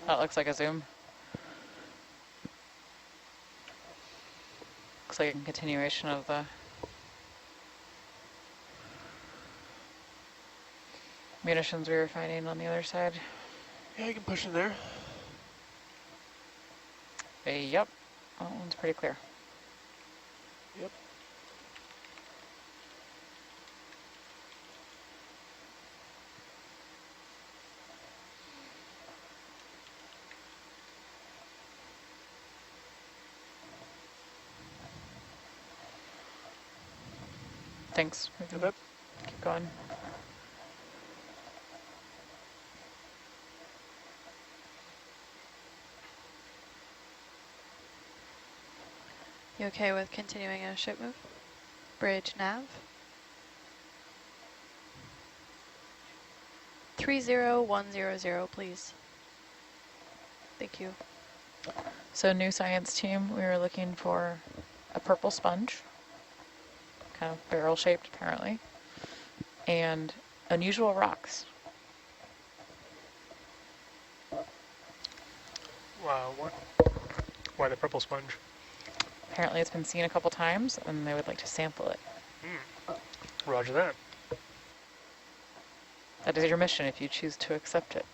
That looks like a zoom. Looks like a continuation of the munitions we were finding on the other side. Yeah, you can push in there. Yep, that one's pretty clear. Yep. Thanks. We can Yep. keep going. You okay with continuing a ship move? Bridge nav. 30100, please. Thank you. So new science team, we were looking for a purple sponge, kind of barrel shaped apparently, and unusual rocks. Wow, what? Why the purple sponge? Apparently it's been seen a couple times and they would like to sample it. Roger that. That is your mission if you choose to accept it.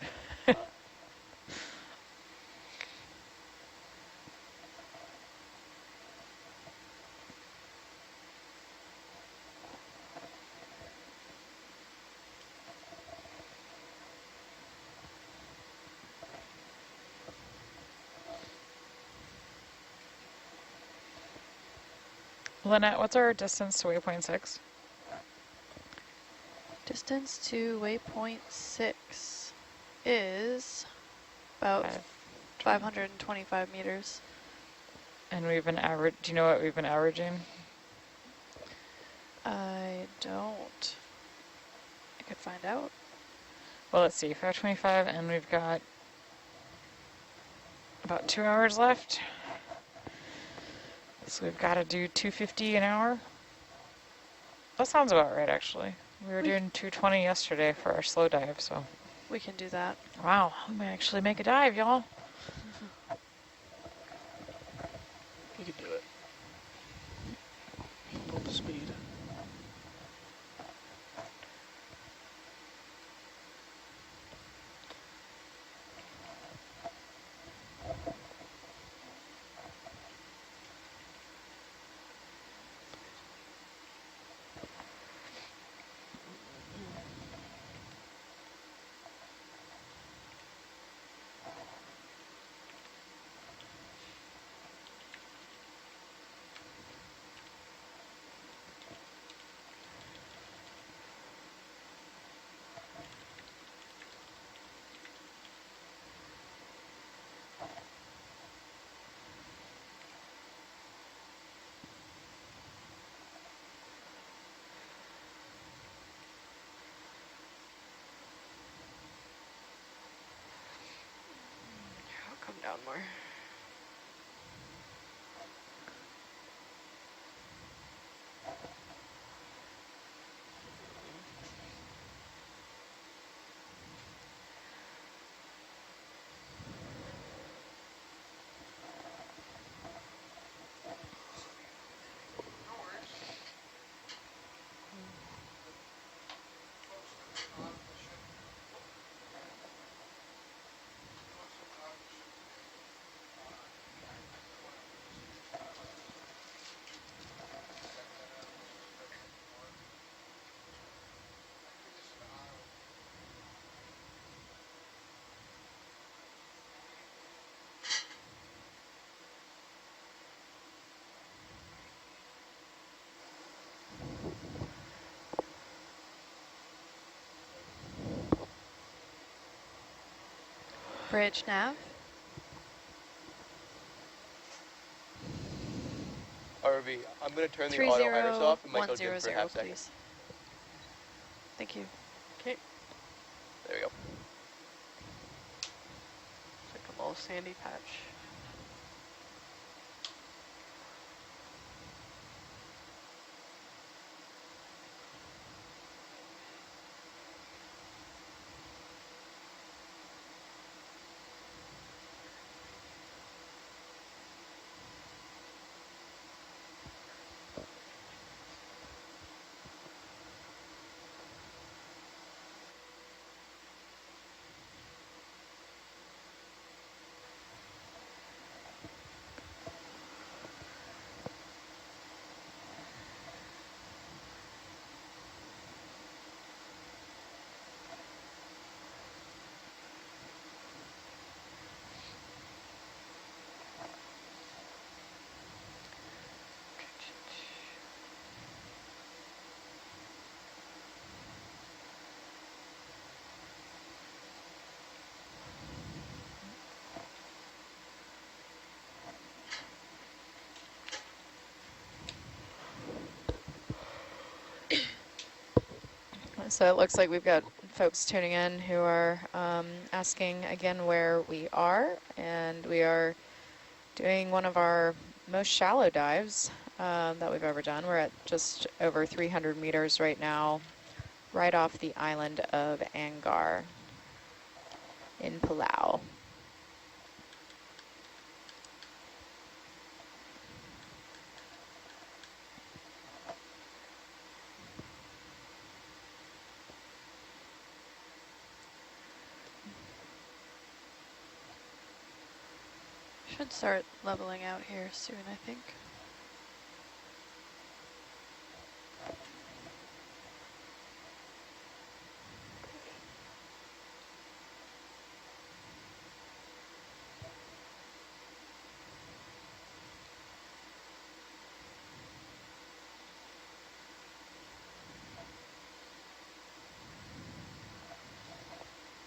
Lynette, what's our distance to waypoint 6? Distance to waypoint 6 is about 525 meters. And we've been average. Do you know what we've been averaging? I don't. I could find out. Well, let's see, 525, and we've got about 2 hours left. So we've got to do 250 an hour. That sounds about right, actually. We were doing 220 yesterday for our slow dive, so. We can do that. Wow, we might actually make a dive, y'all. You can do it. Pull the speed. I'll come down more. Bridge nav. ROV, I'm going to turn the auto hiders off and might go dim for a 30100, half second. please. Thank you. Okay. There we go. It's like a little sandy patch. So it looks like we've got folks tuning in who are asking again where we are, and we are doing one of our most shallow dives that we've ever done. We're at just over 300 meters right now, right off the island of Angar in Palau. Should start leveling out here soon, I think.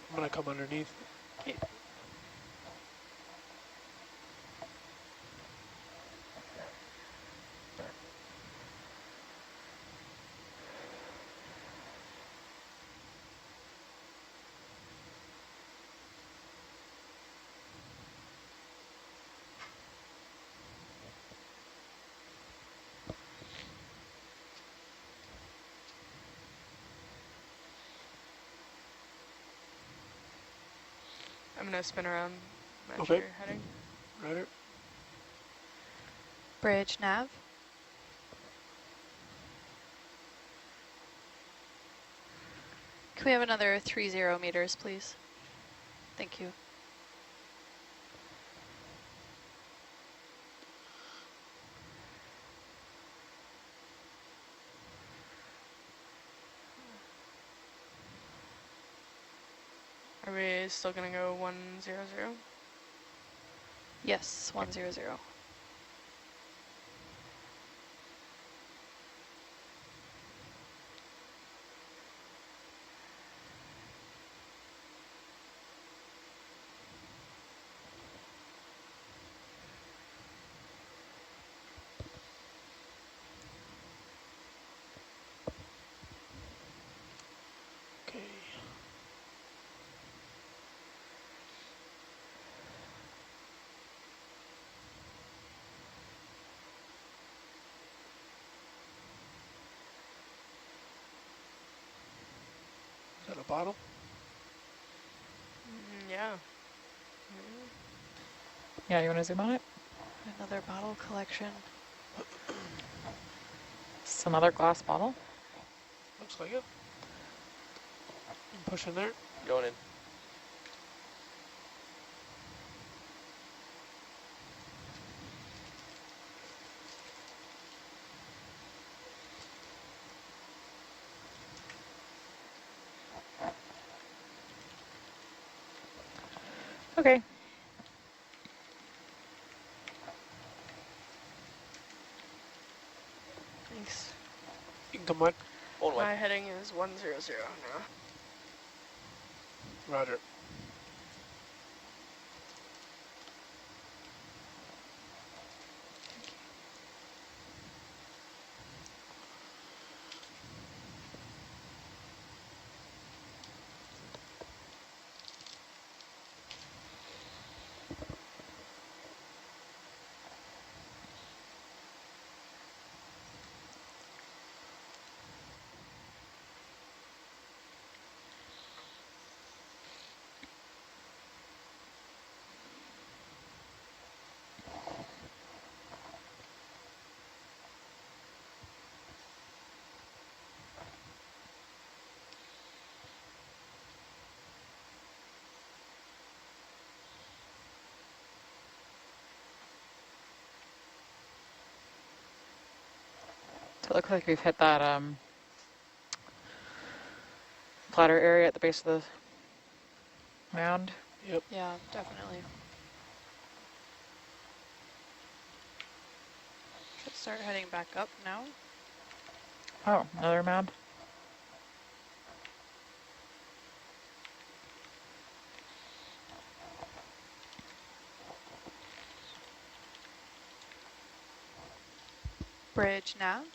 I'm gonna come underneath. I'm gonna spin around, match Okay. your heading. Right. Bridge nav. Can we have another 30 meters, please? Thank you. Are we still gonna go 100? Yes, 100. Okay. Is that a bottle? Yeah. Yeah, you want to zoom on it? Another bottle collection. It's another glass bottle. Looks like it. Push in there. Going in. Okay. Thanks. You can come on. Hold My away. heading is 100 now. Roger. So it looks like we've hit that flatter area at the base of the mound. Yep. Yeah, definitely. Should start heading back up now. Oh, another mound. Bridge nav.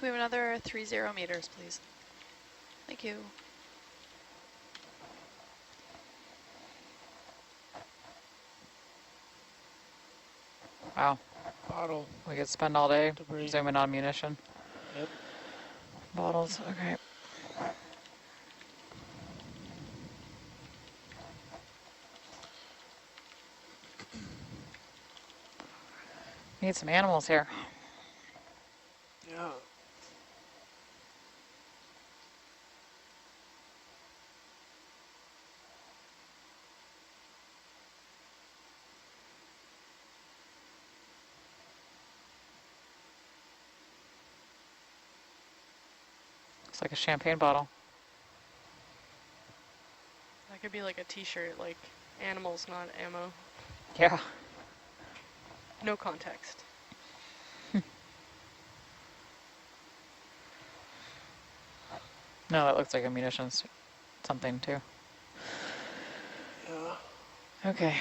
we have another 30 meters, please? Thank you. Wow, Bottle. we could spend all day Debris. zooming on munition. Yep. Bottles, okay. Need some animals here. Yeah. Looks like a champagne bottle. That could be like a t-shirt, like animals, not ammo. Yeah. No context. No, that looks like a munitions something too. Yeah. Okay.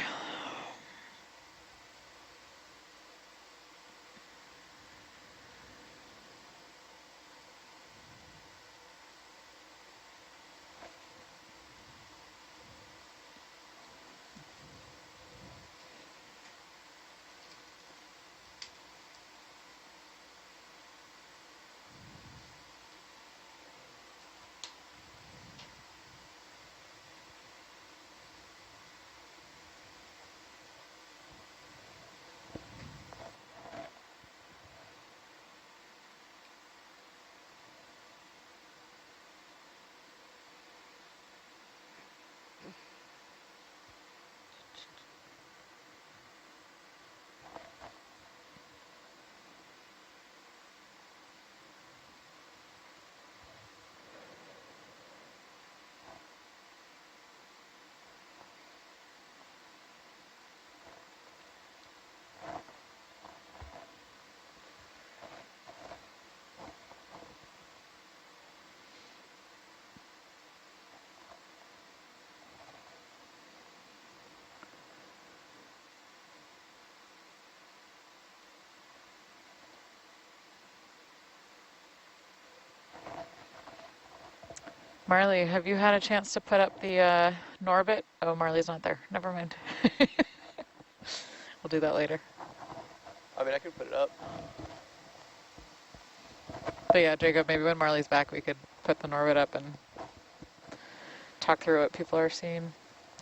Marley, have you had a chance to put up the Norbit? Oh, Marley's not there. Never mind. We'll do that later. I mean, I can put it up. But yeah, Jacob, maybe when Marley's back, we could put the Norbit up and talk through what people are seeing,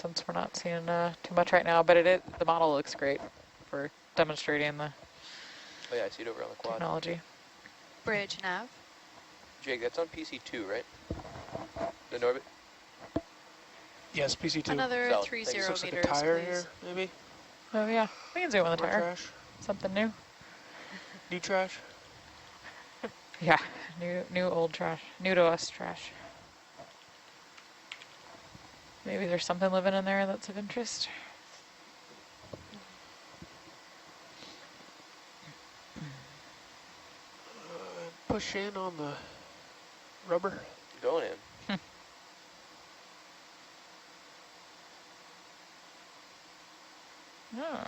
since we're not seeing too much right now. But the model looks great for demonstrating the Oh yeah, I see it over on the quad. technology. Bridge nav. Jake, that's on PC2, right? The Norbit? Yes, PC2. Another Solid. 30 Thank you. This looks like a meters, tire please. here, maybe. Oh yeah, we can zoom on the More tire. trash. Something new. New trash. Yeah, new old trash. New to us trash. Maybe there's something living in there that's of interest. Push in on the rubber. Going in. Oh.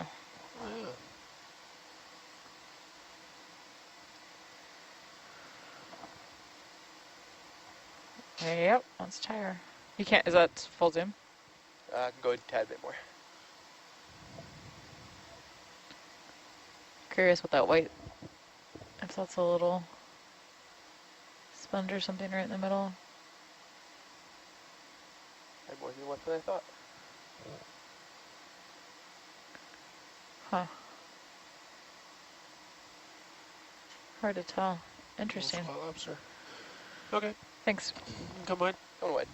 Yeah. Yep, that's tire. You can't, is that full zoom? I can go a tad bit more. Curious what that white, if that's a little sponge or something right in the middle. I had more than what I thought. Huh. Hard to tell. Interesting. Little lobster. Okay, Thanks. come on. Going wide.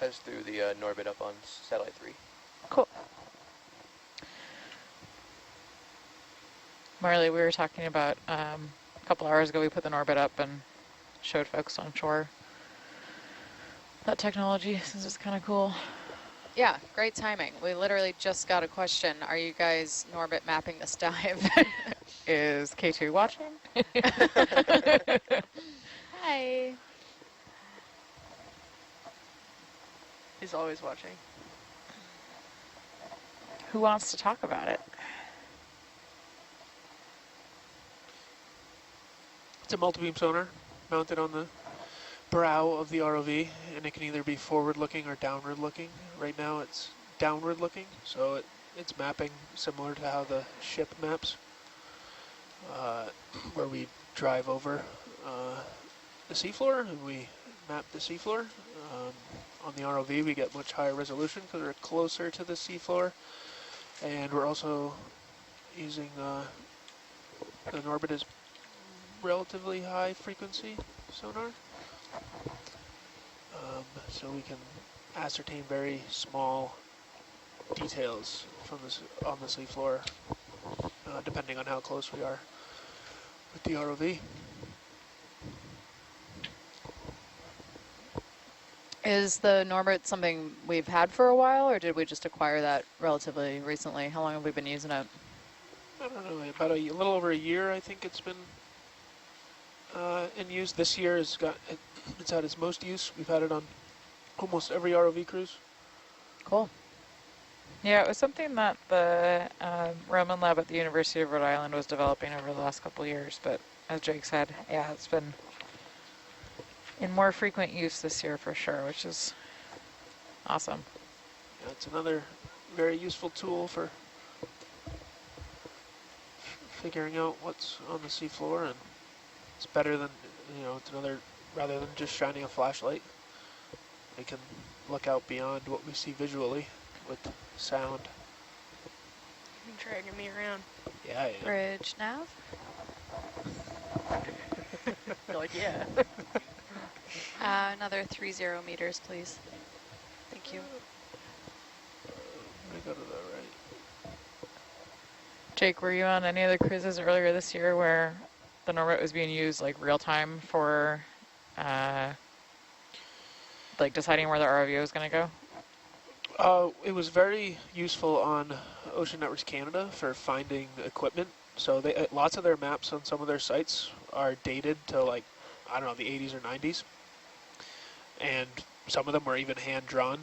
I just threw the Norbit up on satellite 3. Cool. Marley, we were talking about a couple hours ago, we put the Norbit up and showed folks on shore that technology since it's kind of cool. Yeah, great timing. We literally just got a question. Are you guys Norbit mapping this dive? Is K2 watching? Hi. He's always watching. Who wants to talk about it? It's a multi-beam sonar mounted on the brow of the ROV, and it can either be forward-looking or downward-looking. Right now it's downward-looking, so it's mapping similar to how the ship maps, where we drive over the seafloor and we map the seafloor. On the ROV we get much higher resolution because we're closer to the seafloor, and we're also using the Norbit is relatively high frequency sonar, so we can ascertain very small details from this on the seafloor, depending on how close we are with the ROV. Is the Norbit something we've had for a while, or did we just acquire that relatively recently? How long have we been using it? I don't know, about a little over a year I think it's been in use. This year it's had its most use. We've had it on almost every ROV cruise. Cool. Yeah, it was something that the Roman lab at the University of Rhode Island was developing over the last couple of years, but as Jake said, yeah, it's been in more frequent use this year for sure, which is awesome. Yeah, it's another very useful tool for figuring out what's on the seafloor, and it's better than, it's another, rather than just shining a flashlight, we can look out beyond what we see visually with sound. You're dragging me around. Yeah, yeah. Bridge nav. You're like, yeah. Another 30 meters, please. Thank you. Let me go to the right. Jake, were you on any of the cruises earlier this year where the Norbit was being used like real time for like deciding where the ROV was going to go? It was very useful on Ocean Networks Canada for finding equipment. So they lots of their maps on some of their sites are dated to, like, I don't know, the 80s or 90s. And some of them were even hand-drawn.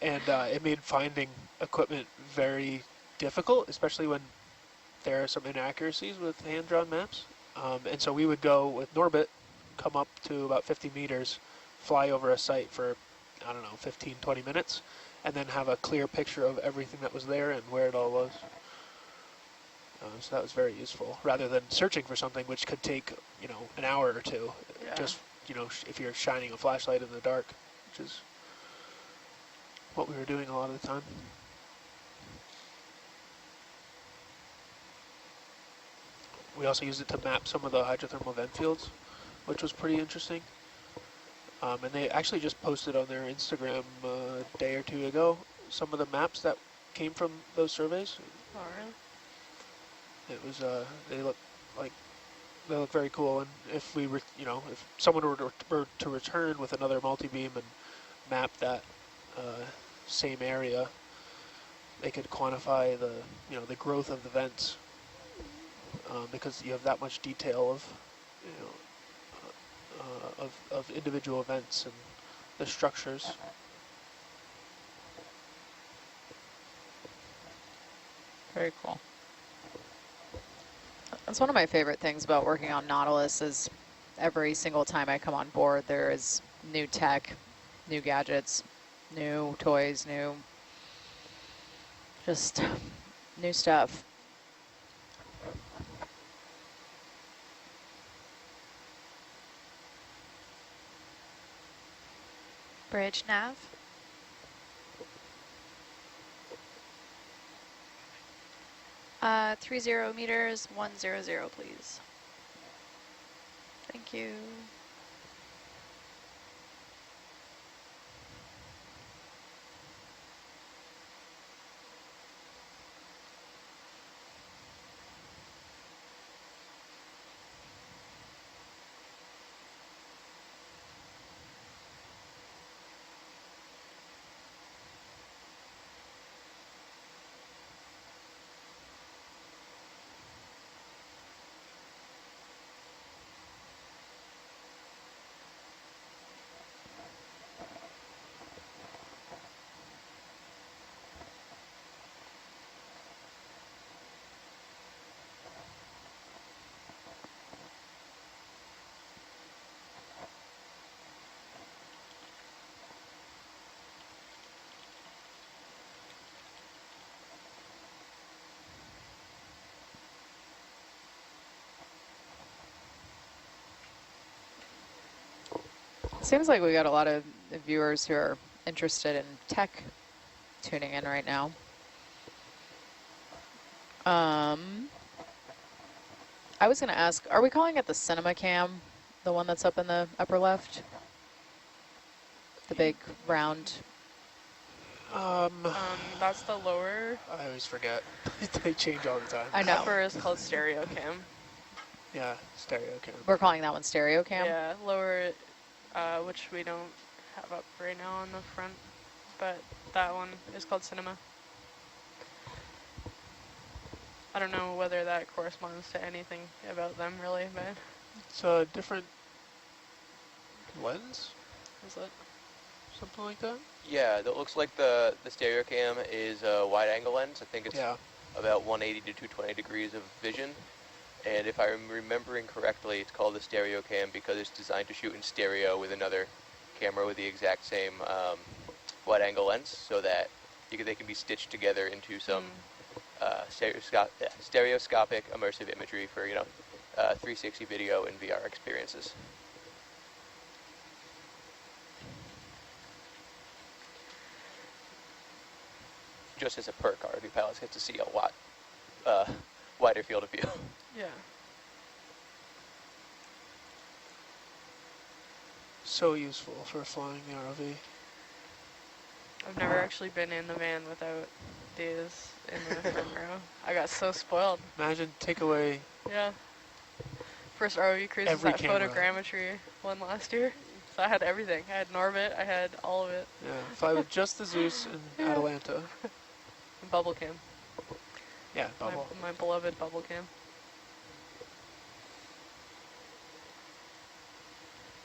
And it made finding equipment very difficult, especially when there are some inaccuracies with hand-drawn maps. And so we would go with Norbit, come up to about 50 meters, fly over a site for, I don't know, 15, 20 minutes, and then have a clear picture of everything that was there and where it all was. So that was very useful, rather than searching for something which could take, an hour or two, Yeah. just, if you're shining a flashlight in the dark, which is what we were doing a lot of the time. We also used it to map some of the hydrothermal vent fields, which was pretty interesting. And they actually just posted on their Instagram a day or two ago some of the maps that came from those surveys. Oh, really? It was they look very cool. And if we were, if someone were to return with another multi-beam and map that same area, they could quantify the the growth of the vents, because you have that much detail of individual vents and the structures. Very cool. That's one of my favorite things about working on Nautilus is every single time I come on board, there is new tech, new gadgets, new toys, just new stuff. Bridge nav. Uh, 30 meters, 100, please. Thank you. Seems like we got a lot of viewers who are interested in tech tuning in right now. I was going to ask, are we calling it the cinema cam, the one that's up in the upper left? The big round. That's the lower. I always forget. They change all the time. I know. Upper is called stereo cam. Yeah, stereo cam. We're calling that one stereo cam? Yeah, lower, which we don't have up right now on the front, but that one is called cinema. I don't know whether that corresponds to anything about them really, but It's a different lens, is it? something like that. Yeah, that looks like the stereo cam is a wide angle lens. I think it's Yeah. about 180 to 220 degrees of vision. And if I'm remembering correctly, it's called the stereo cam because it's designed to shoot in stereo with another camera with the exact same wide angle lens, so that they can be stitched together into some stereoscopic immersive imagery for 360 video and VR experiences. Just as a perk, ROV pilots get to see a lot wider field of view. Yeah. So useful for flying the ROV. I've never actually been in the van without these in the front row. I got so spoiled. Imagine take away. Yeah. First ROV cruise was Every that camera. photogrammetry one last year. So I had everything. I had Norbit, I had all of it. Yeah, fly with just the Zeus and Atalanta. And bubble cam. Yeah, bubble. My beloved bubble cam.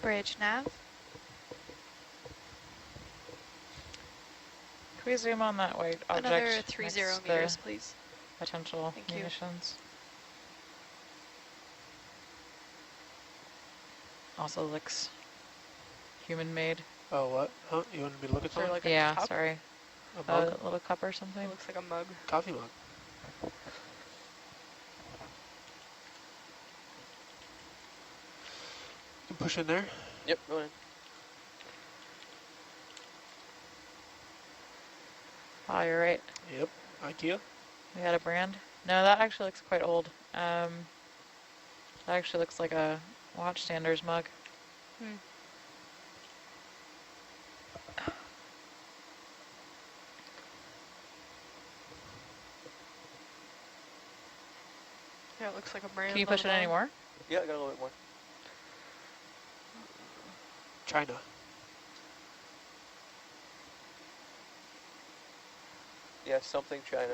Bridge nav. Can we zoom on that white object? Another 30 next to meters, the please. potential Thank you. munitions. Also looks human-made. Oh, what? Huh? You wanted me to look at Is there something? like a Yeah, cup? sorry. A A mug? little cup or something. It looks like a mug. Coffee mug. You can push in there. Yep, go ahead. Oh, you're right. Yep. IKEA. We had a brand. No, that actually looks quite old. That actually looks like a watch stander's mug. Yeah, it looks like a brand. Can you on the push it bottom. anymore? Yeah, I got a little bit more. China. Yeah, something China.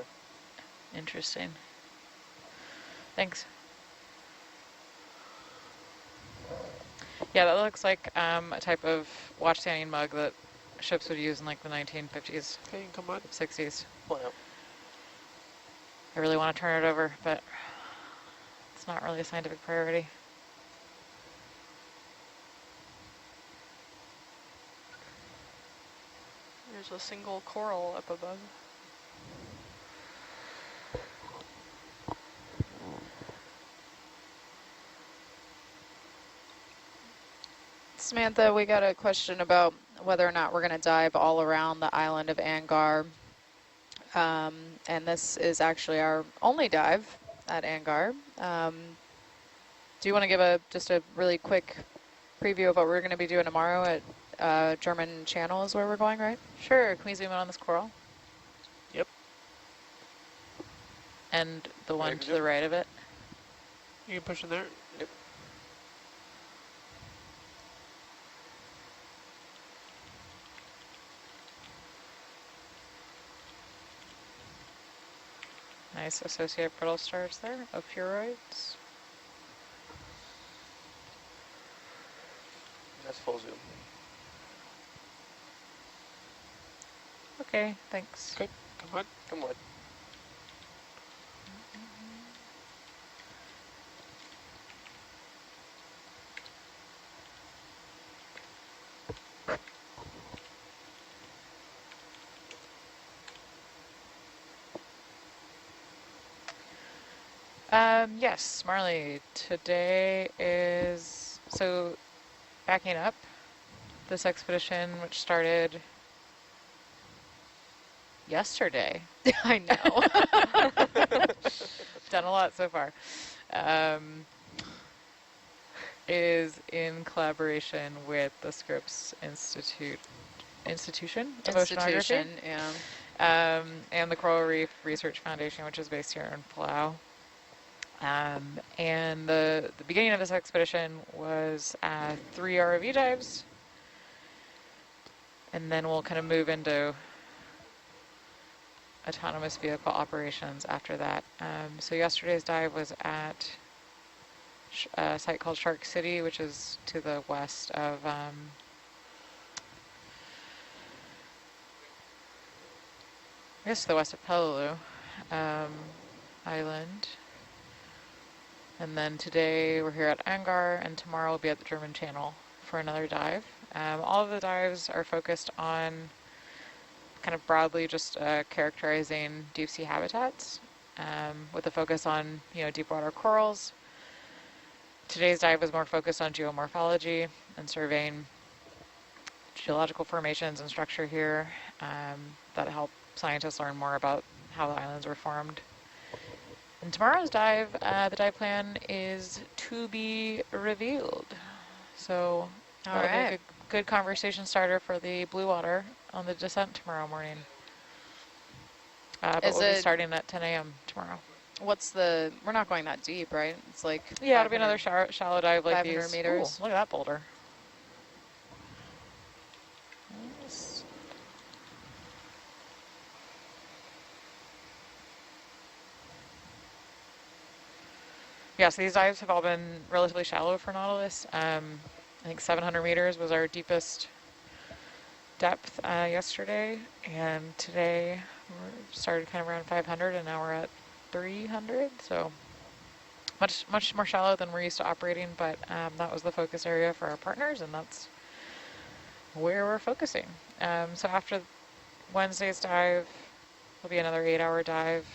Interesting. Thanks. Yeah, that looks like a type of watch standing mug that ships would use in like the 1950s, Okay, come on. 60s. Pull it out. I really want to turn it over, but it's not really a scientific priority. There's a single coral up above. Samantha, we got a question about whether or not we're going to dive all around the island of Angar. And this is actually our only dive at Angar. Do you want to give just a really quick preview of what we're going to be doing tomorrow at German Channel is where we're going, right? Sure, can we zoom in on this coral? Yep. And the one can to zoom. the right of it? You can push in there. Yep. Nice associated brittle stars there, ophiuroids. That's full zoom. Okay, thanks. Okay, come on. Come on. Yes, Marley, today is, so backing up, this expedition, which started yesterday. I know. Done a lot so far. Is in collaboration with the Scripps Institution of Oceanography, yeah. and the Coral Reef Research Foundation, which is based here in Palau. And the beginning of this expedition was 3 ROV dives, and then we'll kind of move into autonomous vehicle operations after that. So yesterday's dive was at a site called Shark City, which is to the west of I guess to the west of Peleliu Island. And then today we're here at Angar, and tomorrow we'll be at the German Channel for another dive. All of the dives are focused on kind of broadly just characterizing deep sea habitats, with a focus on deep water corals. Today's dive was more focused on geomorphology and surveying geological formations and structure here that help scientists learn more about how the islands were formed. And tomorrow's dive, the dive plan is to be revealed. So that'll be a good conversation starter for the blue water on the descent tomorrow morning. But we'll be starting at 10 a.m. tomorrow. We're not going that deep, right? It's like yeah, it'll be another shallow dive like 500 these. meters. Ooh, look at that boulder. Yeah, so these dives have all been relatively shallow for Nautilus. I think 700 meters was our deepest depth yesterday, and today we started kind of around 500, and now we're at 300, so much more shallow than we're used to operating, but that was the focus area for our partners, and that's where we're focusing. So after Wednesday's dive, will be another 8-hour dive.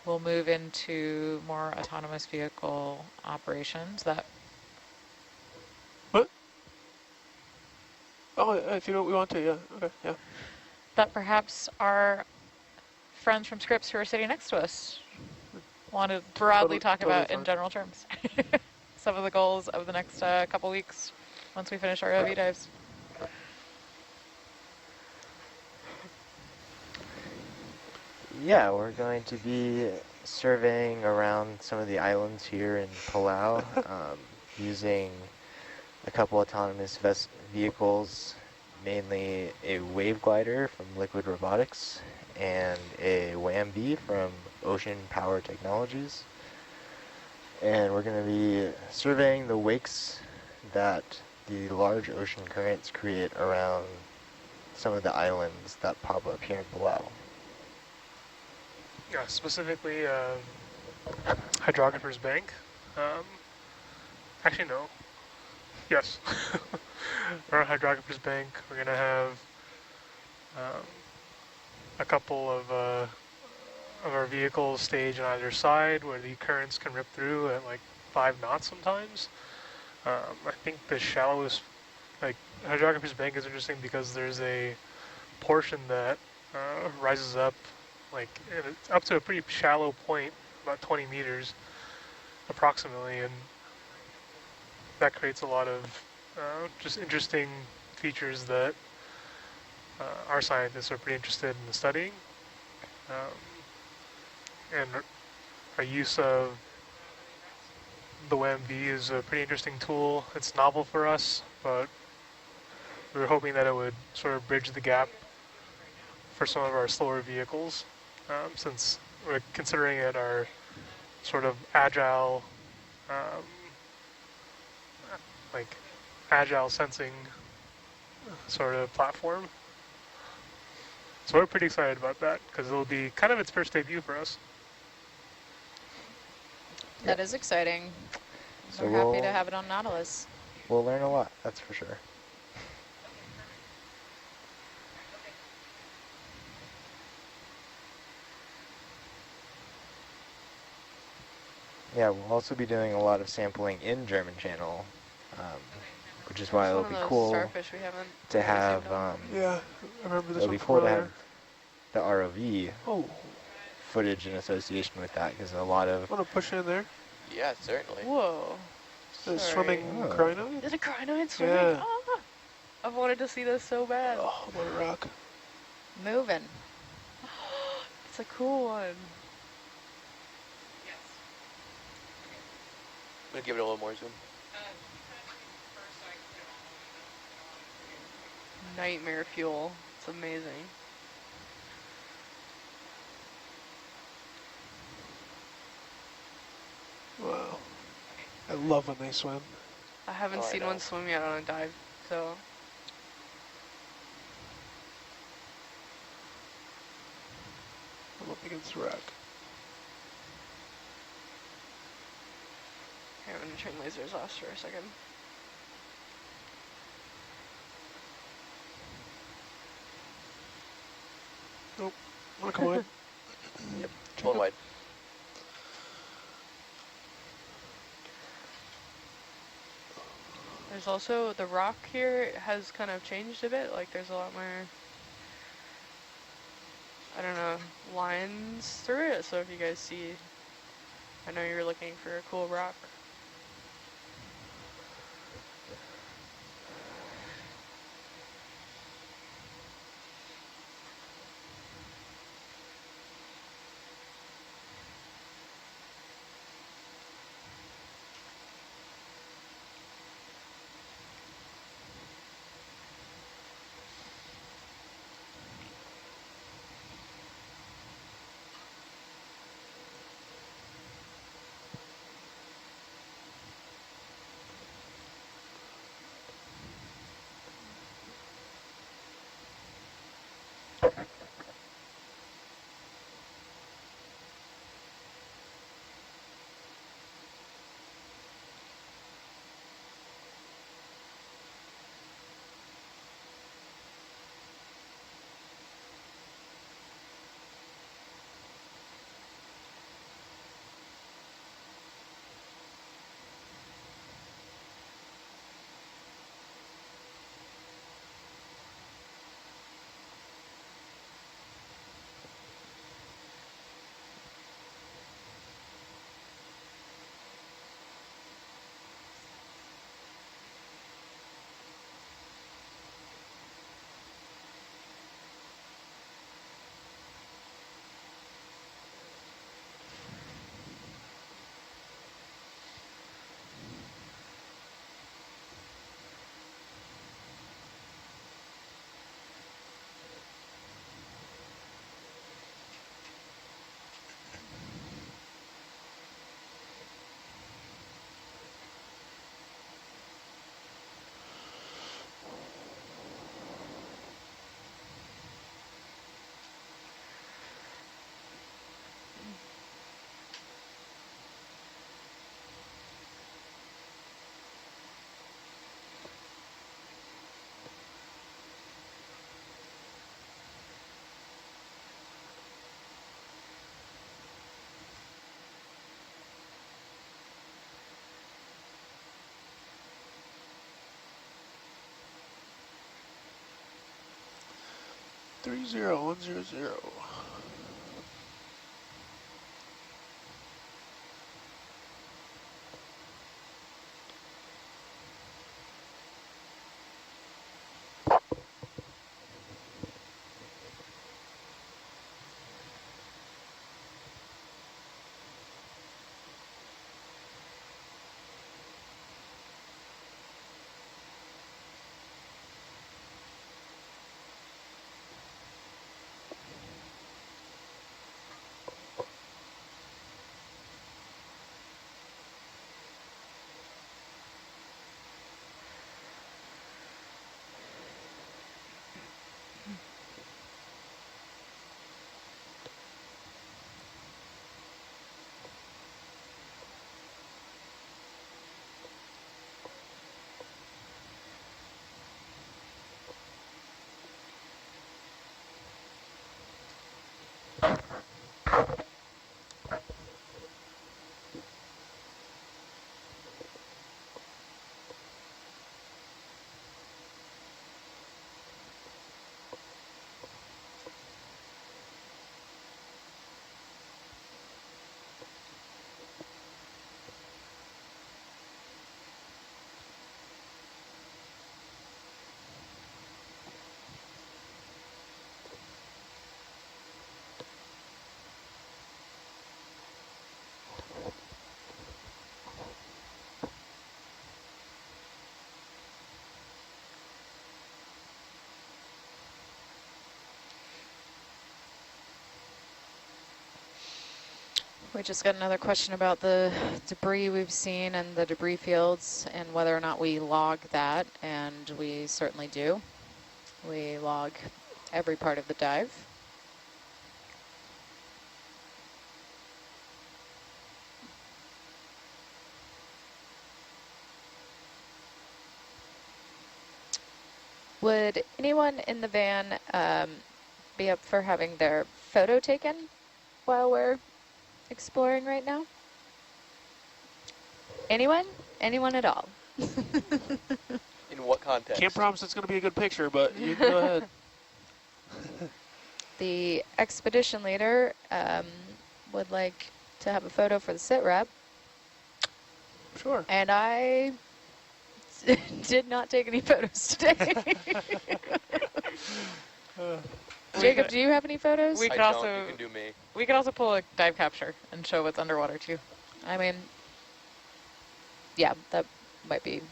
We'll move into more autonomous vehicle operations that... What? Oh, if you know what we want to, yeah. Okay, yeah. That perhaps our friends from Scripps who are sitting next to us want to broadly talk about in general terms. Some of the goals of the next couple weeks once we finish our ROV dives. Yeah, we're going to be surveying around some of the islands here in Palau, using a couple autonomous vehicles, mainly a wave glider from Liquid Robotics and a WAM-B from Ocean Power Technologies. And we're going to be surveying the wakes that the large ocean currents create around some of the islands that pop up here in Palau. Yeah, specifically Hydrographer's Bank. Actually, no. Yes. Around Hydrographer's Bank, we're going to have a couple of our vehicles staged on either side where the currents can rip through at like 5 knots sometimes. I think the shallowest, like Hydrographer's Bank is interesting because there's a portion that rises up like up to a pretty shallow point, about 20 meters approximately, and that creates a lot of just interesting features that our scientists are pretty interested in studying. And our use of the WAM-B is a pretty interesting tool. It's novel for us, but we were hoping that it would sort of bridge the gap for some of our slower vehicles, since we're considering it our sort of agile, like agile sensing sort of platform. So we're pretty excited about that because it'll be kind of its first debut for us. That is exciting. So we're happy to have it on Nautilus. We'll learn a lot, that's for sure. Yeah, we'll also be doing a lot of sampling in German Channel, which is why It's it'll one of be those cool starfish we haven't to really have. zoomed on. Yeah, I remember this It'll one be from cool to earlier. have the ROV Oh, footage in association with that, because a lot of. want to push in there? Yeah, certainly. Whoa. The Sorry. swimming Oh. crinoid? Is a crinoid swimming? Yeah. Ah! I've wanted to see this so bad. Oh, what a rock. Moving. It's a cool one. I'm gonna give it a little more zoom. Nightmare fuel. It's amazing. Wow. I love when they swim. I haven't Oh, I seen know. one swim yet on a dive, so I'm up against the rock. here, I'm gonna turn lasers off for a second. Nope. Want to come on? Yep. Pulling wide. There's also the rock here has kind of changed a bit. Like there's a lot more, I don't know, lines through it. So if you guys see, I know you're looking for a cool rock. Three zero 100. We just got another question about the debris we've seen and the debris fields and whether or not we log that, and we certainly do. We log every part of the dive. Would anyone in the van be up for having their photo taken while we're exploring right now? Anyone? Anyone at all? In what context? Can't promise it's going to be a good picture, but you can go ahead. The expedition leader would like to have a photo for the sit rep, Sure. and I did not take any photos today. Jacob, do you have any photos? We I could don't, also you can do me. we could also pull a dive capture and show what's underwater too. I mean, yeah, that might be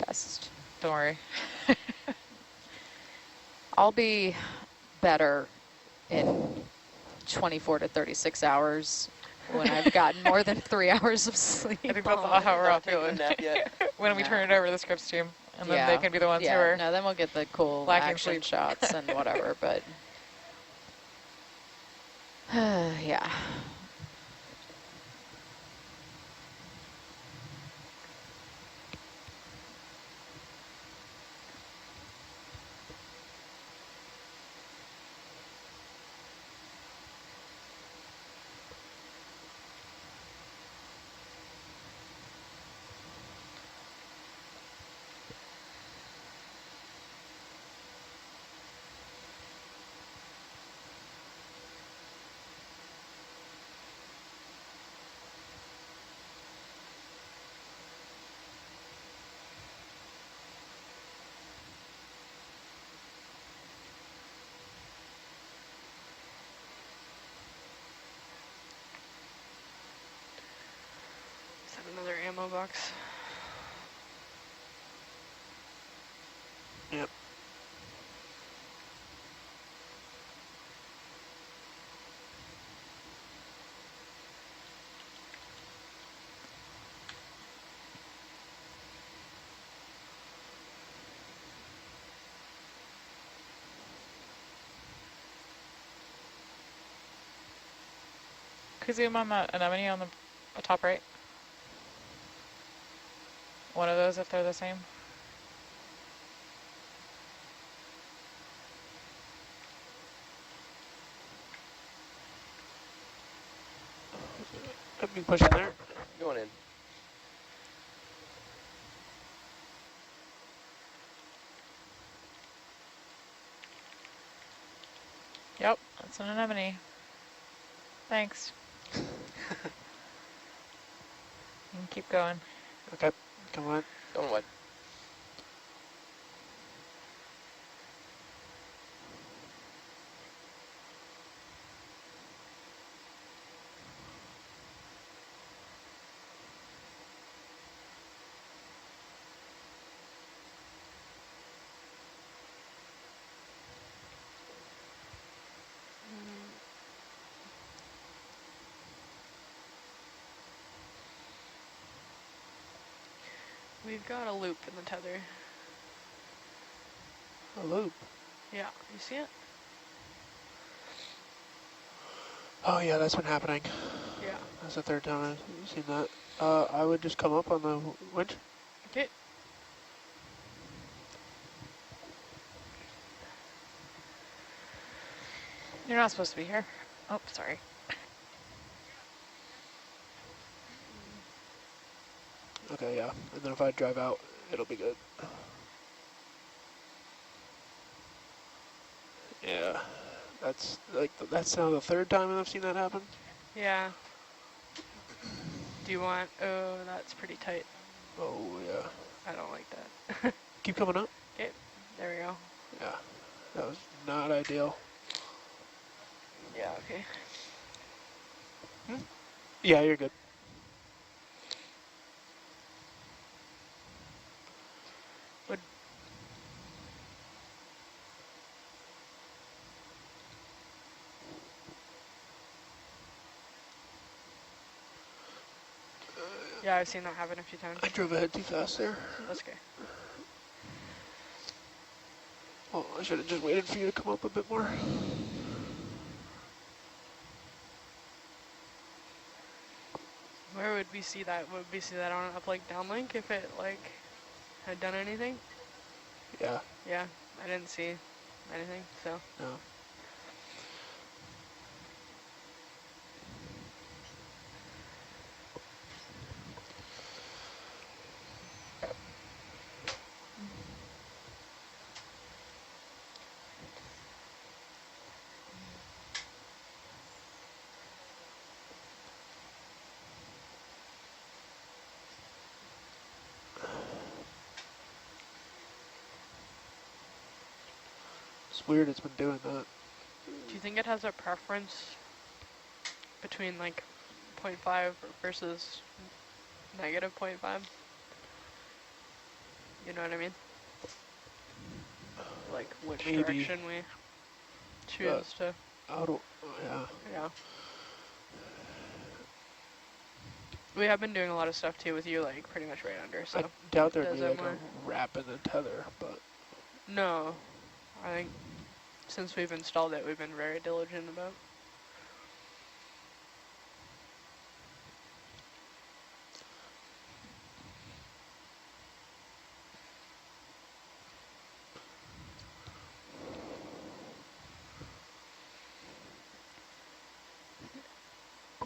best. Don't worry. I'll be better in 24 to 36 hours when I've gotten more than 3 hours of sleep. I think that's how we're all Not taking a feeling nap yet? when we No. turn it over to the scripts team, and then they can be the ones who yeah, are. no, then we'll get the cool lacking action sleep. shots and whatever, but yeah. Is that another ammo box? Yep. Could you zoom on that anemone on the top right? One of those if they're the same. Let me push in there. Going in. Yep, that's an anemone. Thanks. You can keep going. Okay, come on. Going what? We've got a loop in the tether. A loop. Yeah, you see it? Oh yeah, that's been happening. Yeah. That's the third time I've seen that. I would just come up on the winch. Okay. You're not supposed to be here. Oh, sorry. Okay, yeah. And then if I drive out, it'll be good. Yeah. That's like that's now the third time I've seen that happen. Yeah. Do you want, oh, that's pretty tight. Oh yeah. I don't like that. Keep coming up. Okay, there we go. Yeah. That was not ideal. Yeah, okay. Yeah, you're good. Yeah, I've seen that happen a few times. I drove ahead too fast there. That's okay. Well, I should have just waited for you to come up a bit more. Where would we see that? Would we see that on an uplink downlink if it like had done anything? Yeah. Yeah, I didn't see anything, so. No. It's weird it's been doing that. Do you think it has a preference between like 0.5 versus negative 0.5? You know what I mean? Like which Maybe. direction we choose to. Yeah. Yeah. We have been doing a lot of stuff too with you, like pretty much right under. So I doubt there'd does be it like more? a wrap in the tether, but No, I think since we've installed it, we've been very diligent about.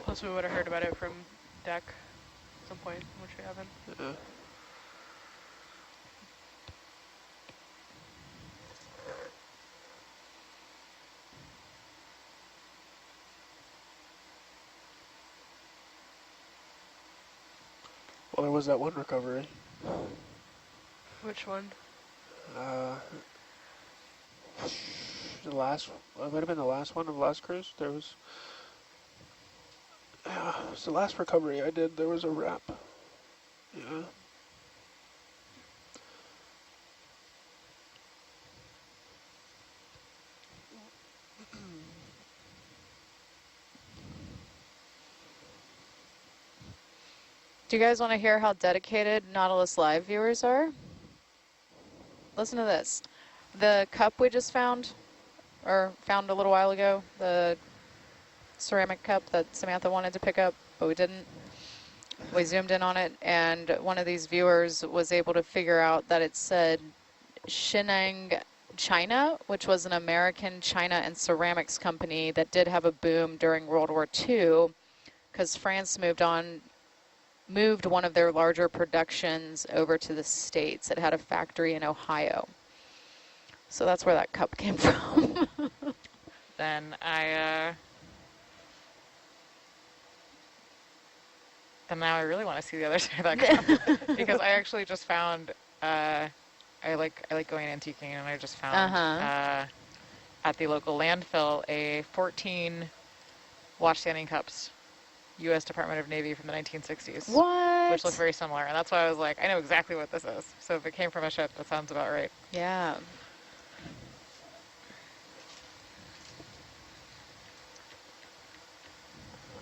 Plus, we would have heard about it from deck at some point, which we haven't. yeah. Well, there was that one recovery. Which one? The last, it might have been the last one of the last cruise. There was, yeah, it was the last recovery I did. There was a wrap. Yeah. Do you guys want to hear how dedicated Nautilus Live viewers are? Listen to this. The cup we just found, or found a little while ago, the ceramic cup that Samantha wanted to pick up, but we didn't. We zoomed in on it, and one of these viewers was able to figure out that it said Shineng China, which was an American china and ceramics company that did have a boom during World War II, because France moved one of their larger productions over to the States. It had a factory in Ohio. So that's where that cup came from. Then now I really want to see the other side of that cup because I actually just found I like going antiquing, and I just found at the local landfill a 14 wash standing cups, U.S. Department of Navy from the 1960s. What? Which look very similar, and that's why I was like, I know exactly what this is. So if it came from a ship, that sounds about right. Yeah.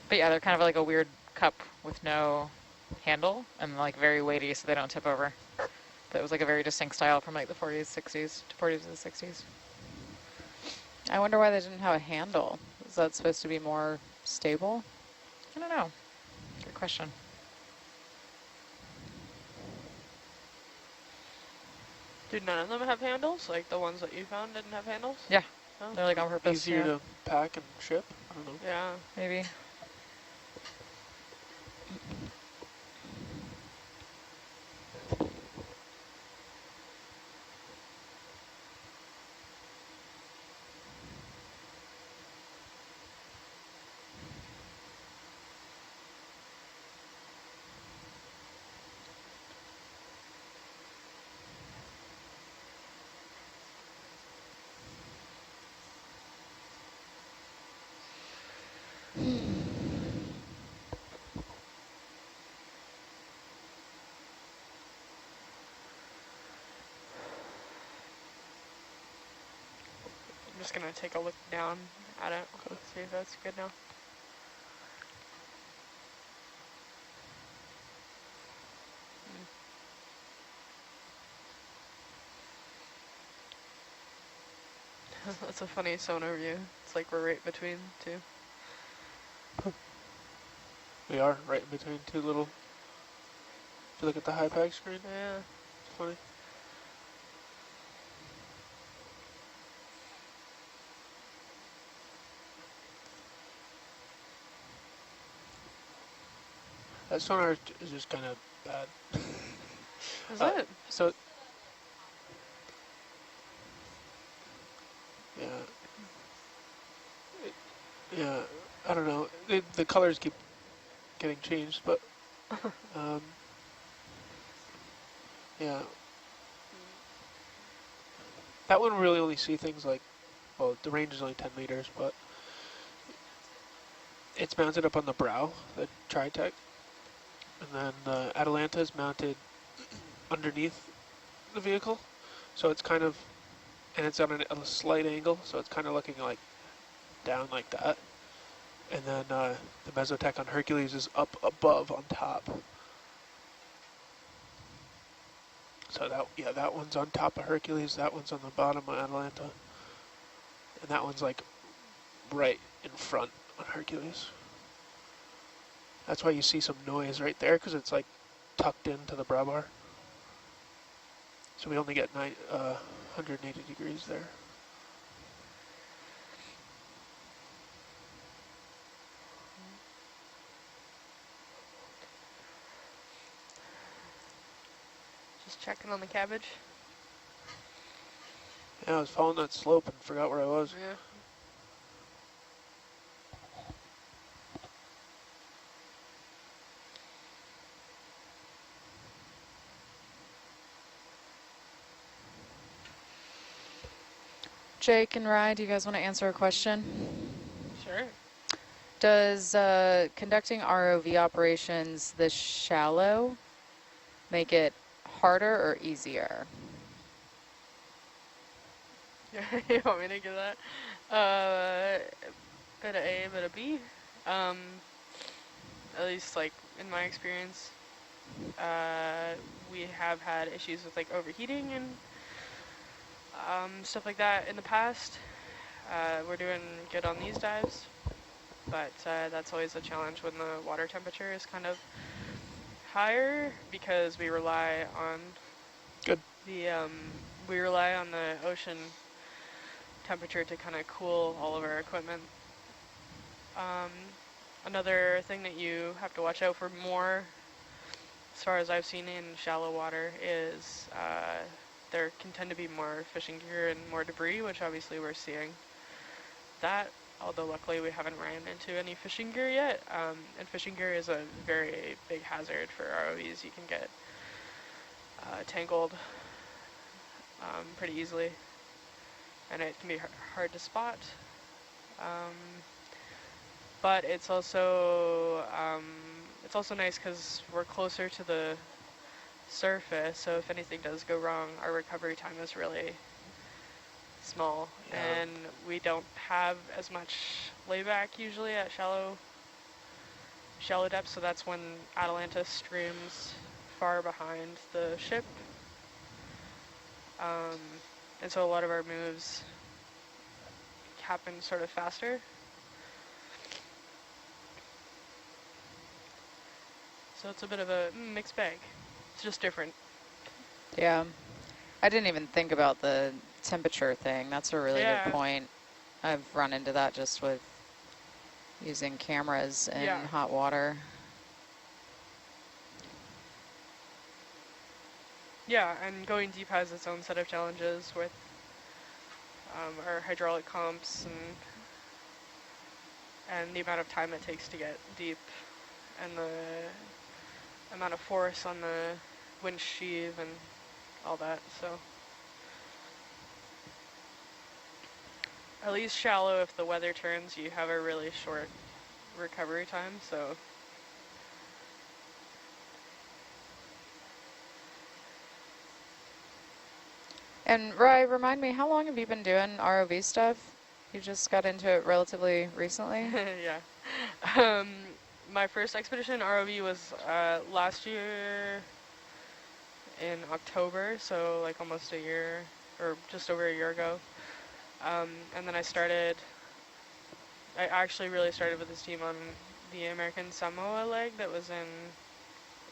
But yeah, they're kind of like a weird cup with no handle and like very weighty, so they don't tip over. But it was like a very distinct style from like the 40s, 60s to 40s to the 60s. I wonder why they didn't have a handle. Is that supposed to be more stable? I don't know. Good question. Did none of them have handles? Like the ones that you found didn't have handles? Yeah. Oh. They're like on purpose. Easier Yeah. to pack and ship. I don't know. Yeah. Maybe. I'm just gonna take a look down at it, see if that's good now. That's a funny sonar view. It's like we're right between two. We are right in between two little. If you look at the high pag screen, Yeah. it's funny. That sonar is just kind of bad. Is it? So, yeah. Yeah, I don't know. The colors keep getting changed, but yeah. That one really only see things like, well, the range is only 10 meters, but it's mounted up on the brow, the Tritech, and then the Atalanta is mounted underneath the vehicle, so it's kind of, and it's on a slight angle, so it's kind of looking like down like that. And then the Mesotech on Hercules is up above on top. So that one's on top of Hercules, that one's on the bottom of Atalanta, and that one's like right in front on Hercules. That's why you see some noise right there, because it's like tucked into the brow bar. So we only get 180 degrees there. Just checking on the cabbage. Yeah, I was following that slope and forgot where I was. Yeah. Jake and Rye, do you guys want to answer a question? Sure. Does conducting ROV operations this shallow make it harder or easier? You want me to give that? Bit of A, bit of B. At least like in my experience, we have had issues with like overheating and stuff like that in the past. We're doing good on these dives, but that's always a challenge when the water temperature is kind of higher, because we rely on we rely on the ocean temperature to kind of cool all of our equipment. Another thing that you have to watch out for more, as far as I've seen in shallow water, is there can tend to be more fishing gear and more debris, which obviously we're seeing that, although luckily we haven't ran into any fishing gear yet. And fishing gear is a very big hazard for ROVs. You can get tangled pretty easily, and it can be hard to spot. But it's also nice because we're closer to the surface, so if anything does go wrong, our recovery time is really small, and we don't have as much layback usually at shallow depths, so that's when Atalanta streams far behind the ship. And so a lot of our moves happen sort of faster. So it's a bit of a mixed bag. It's just different. Yeah. I didn't even think about the temperature thing. That's a really good point. I've run into that just with using cameras in hot water. Yeah, and going deep has its own set of challenges with our hydraulic comps and the amount of time it takes to get deep, and the amount of force on the winch sheave and all that. So at least shallow, if the weather turns, you have a really short recovery time. So And Rye, remind me, how long have you been doing ROV stuff? You just got into it relatively recently? yeah. My first expedition ROV was last year in October, so like almost a year, or just over a year ago. And then I actually really started with this team on the American Samoa leg that was in,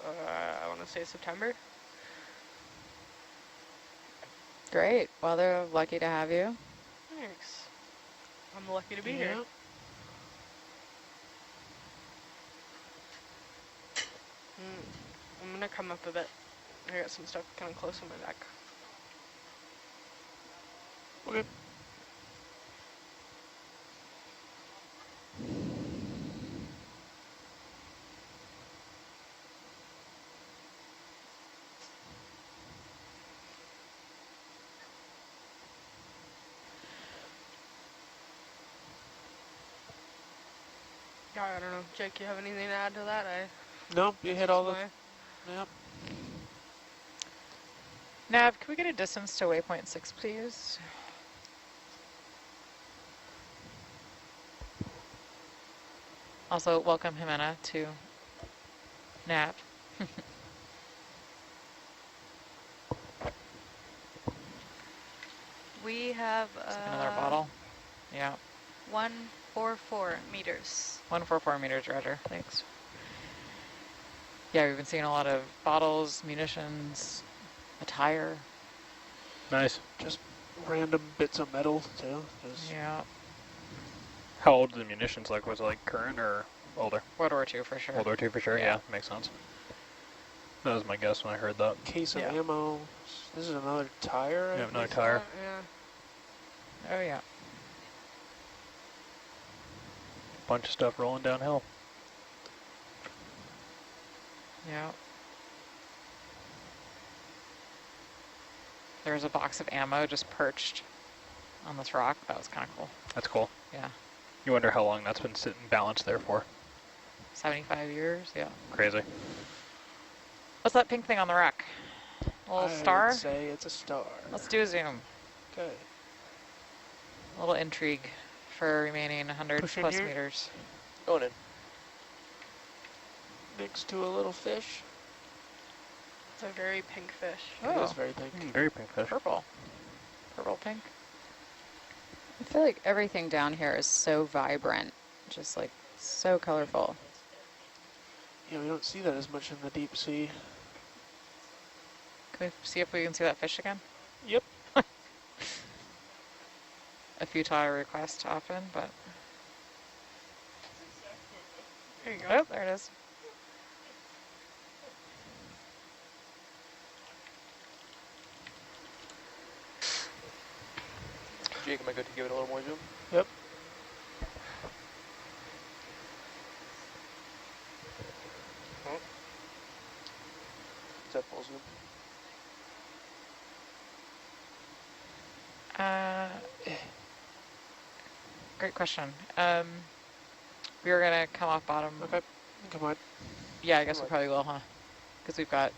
I want to say September. Great. Well, they're lucky to have you. Thanks. I'm lucky to be here. I'm gonna come up a bit. I got some stuff kind of close on my neck. Okay. Yeah, I don't know. Jake, you have anything to add to that? No, you hit all the. my- Yep. Nav, can we get a distance to waypoint 6, please? Also, welcome Jimena to Nav. We have Another bottle. Yeah. 144 meters. 144 meters, roger. Thanks. Yeah, we've been seeing a lot of bottles, munitions, a tire. Nice. Just random bits of metal too. Yeah. How old are the munitions? Like, was it like current or older? World War II for sure. World War II for sure, Yeah. yeah, makes sense. That was my guess when I heard that. Case of Yeah. ammo. This is another tire. I Yeah, another think. tire. Yeah. Oh yeah. Bunch of stuff rolling downhill. Yeah. There's a box of ammo just perched on this rock. That was kind of cool. That's cool. Yeah. You wonder how long that's been sitting balanced there for. 75 years. Yeah. Crazy. What's that pink thing on the rock? A little star? I would say it's a star. Let's do a zoom. Okay. A little intrigue for remaining 100 Push in plus here. meters. Going in. Next to a little fish. It's a very pink fish. It Oh, is very pink. Very pink fish. purple. Purple pink. I feel like everything down here is so vibrant, just like so colorful. Yeah, we don't see that as much in the deep sea. Can we see if we can see that fish again? Yep. A futile request often, but... There you go. Oh, there it is. Jake, am I good to give it a little more zoom? Yep. Is that full zoom? Great question. We were gonna come off bottom. Okay. Come on. Yeah, I guess we probably will, huh? Because we've got...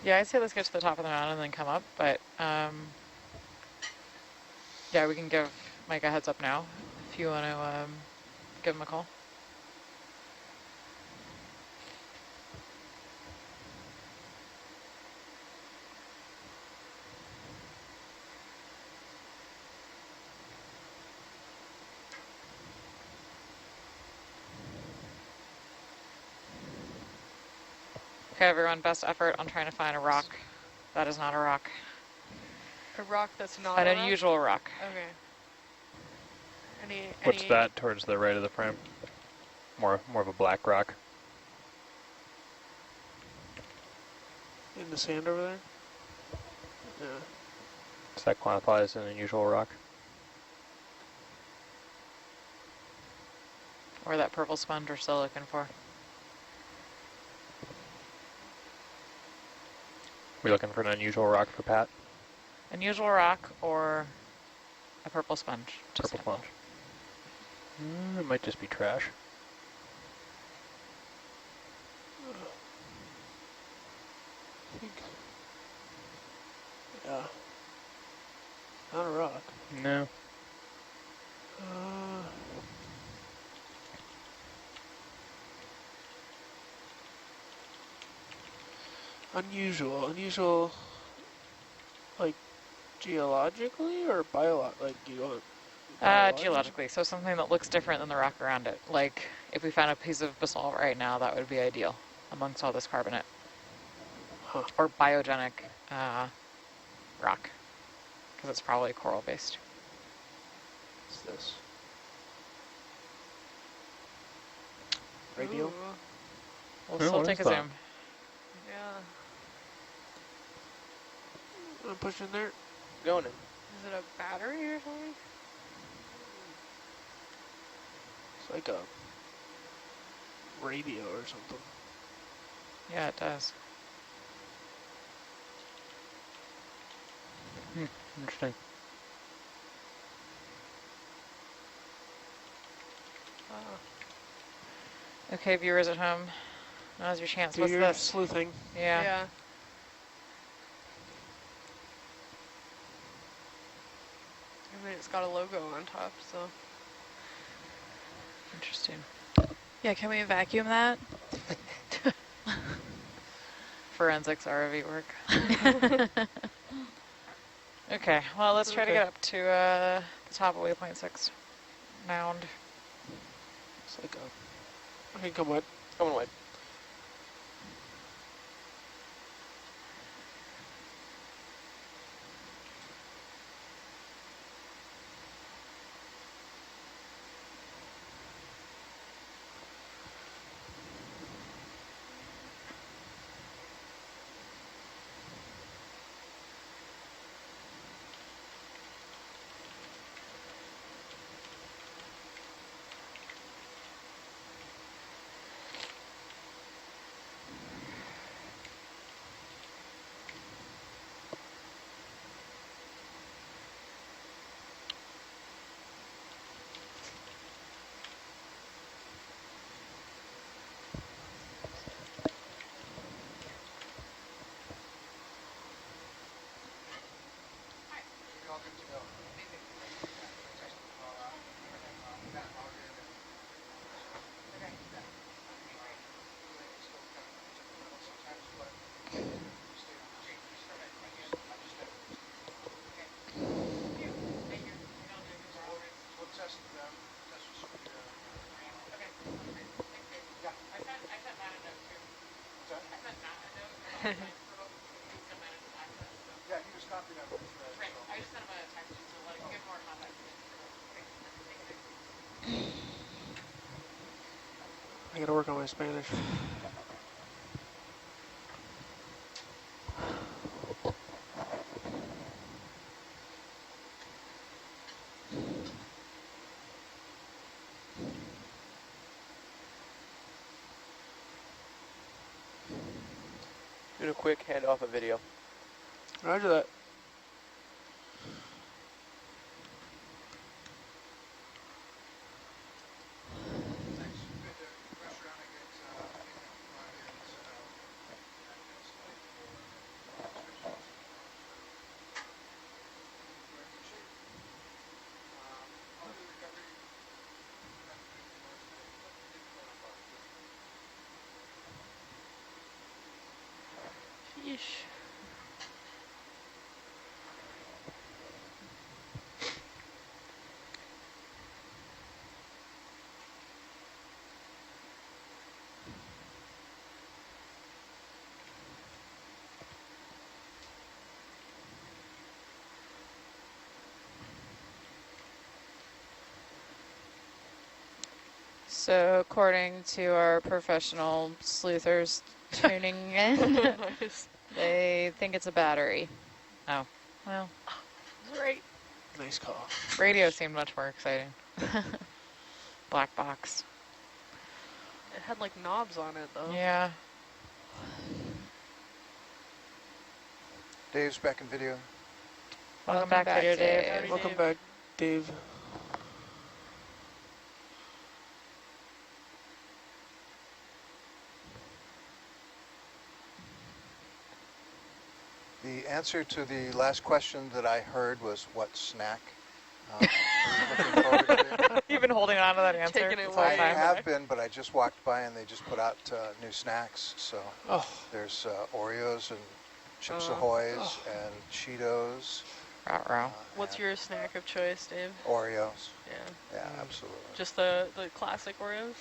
Yeah, I'd say let's get to the top of the mountain and then come up, but yeah, we can give Mike a heads up now if you want to give him a call. Okay, everyone, best effort on trying to find a rock. That is not a rock. A rock that's not An a rock? unusual rock. Okay. What's that towards the right of the frame? More of a black rock. In the sand over there? Yeah. Does that qualify as an unusual rock? Or that purple sponge we're still looking for. We looking for an unusual rock for Pat? Unusual rock or a purple sponge. Just Purple sponge. It might just be trash. Yeah. Not a rock. No. Uh, Unusual, like geologically or like you want biologically? Geologically, so something that looks different than the rock around it. Like, if we found a piece of basalt right now, that would be ideal amongst all this carbonate. Huh. Or biogenic rock, because it's probably coral-based. What's this? Radio? Ooh, We'll Yeah, still what take a is that? zoom. yeah. I'm pushing there. Going in. Is it a battery or something? It's like a radio or something. Yeah, it does. Interesting. Okay, viewers at home, now's your chance. Do What's your this? sleuthing. Yeah. I mean, it's got a logo on top, so. Interesting. Yeah, can we vacuum that? Forensics ROV work. Okay, well, let's try to get up to the top of waypoint 6 mound. It's like a... Okay, come what? Coming wide. I gotta work on my Spanish. Doing a quick handoff of video. Roger that. Yeesh. So according to our professional sleuthers tuning in, Nice. they think it's a battery. Oh, well, Right. Nice call. radio seemed much more exciting. Black box. It had like knobs on it though. Yeah. Dave's back in video. Welcome back, Video Dave. Howdy, Welcome Dave. back, Dave. The answer to the last question that I heard was what snack? Are you looking forward to? You've been holding on to that answer Taking it this whole way I time. have been, but I just walked by and they just put out new snacks. So Oh, there's Oreos and Chips Oh. Ahoy's and Cheetos. Ruh-roh. What's and your snack of choice, Dave? Oreos? Yeah. Yeah, absolutely. Just the classic Oreos?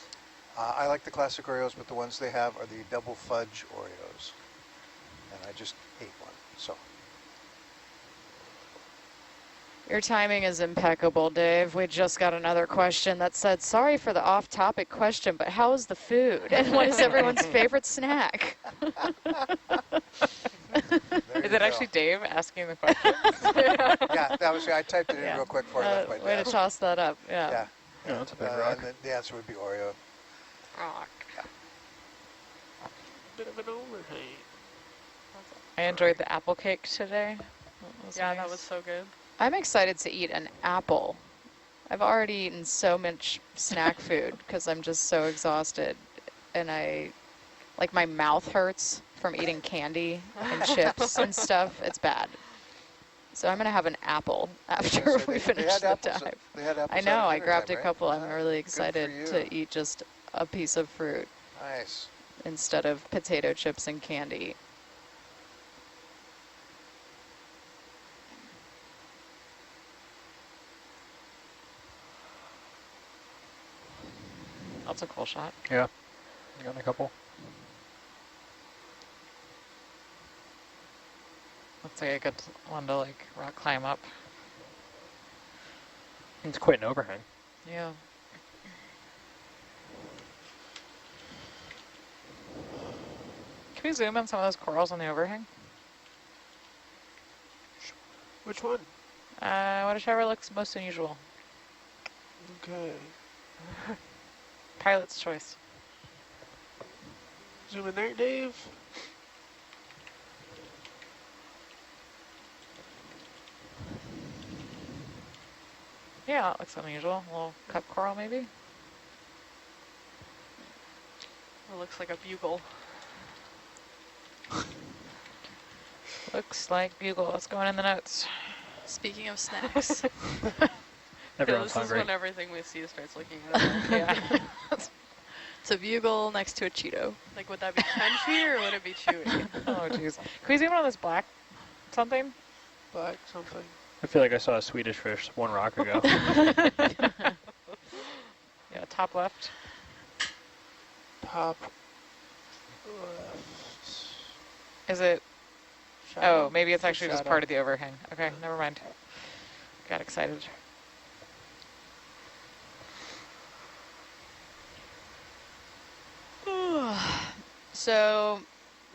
I like the classic Oreos, but the ones they have are the double fudge Oreos. And I just ate one, so. Your timing is impeccable, Dave. We just got another question that said, sorry for the off-topic question, but how is the food? And what is everyone's favorite snack? There Is you it go. actually Dave asking the question? Yeah, that was, I typed it in Yeah. real quick for you. Left my Way to desk. toss that up, yeah. Yeah. Yeah, that's a big rock. And the answer would be Oreo. Rock. bit of an overhang. I enjoyed the apple cake today. Yeah, nice. that was so good. I'm excited to eat an apple. I've already eaten so much snack food because I'm just so exhausted. And like my mouth hurts from eating candy and chips and stuff. It's bad. So I'm going to have an apple after we finish the dive. They had apples I know, at I dinner grabbed time, a right? couple. I'm Yeah, really good for excited you. to eat just a piece of fruit Nice. instead of potato chips and candy. That's a cool shot. Yeah, I got a couple. That's like a good one to like rock climb up. It's quite an overhang. Yeah. Can we zoom in some of those corals on the overhang? Which one? Whichever looks most unusual. Okay. Pilot's choice. Zoom in there, Dave. Yeah, it looks unusual. A little cup coral maybe? It looks like a bugle. Looks like bugle. That's going in the notes. Speaking of snacks, Everyone's This is hungry. when everything we see starts looking at us. Yeah. it's a bugle next to a Cheeto. Like, would that be crunchy or would it be chewy? Oh, jeez. Can we zoom in on this black something? Black something. I feel like I saw a Swedish fish one rock ago. Yeah, top left. Top left. Is it? Shadow? Oh, maybe it's The actually just shadow. part of the overhang. Okay, never mind. Got excited. So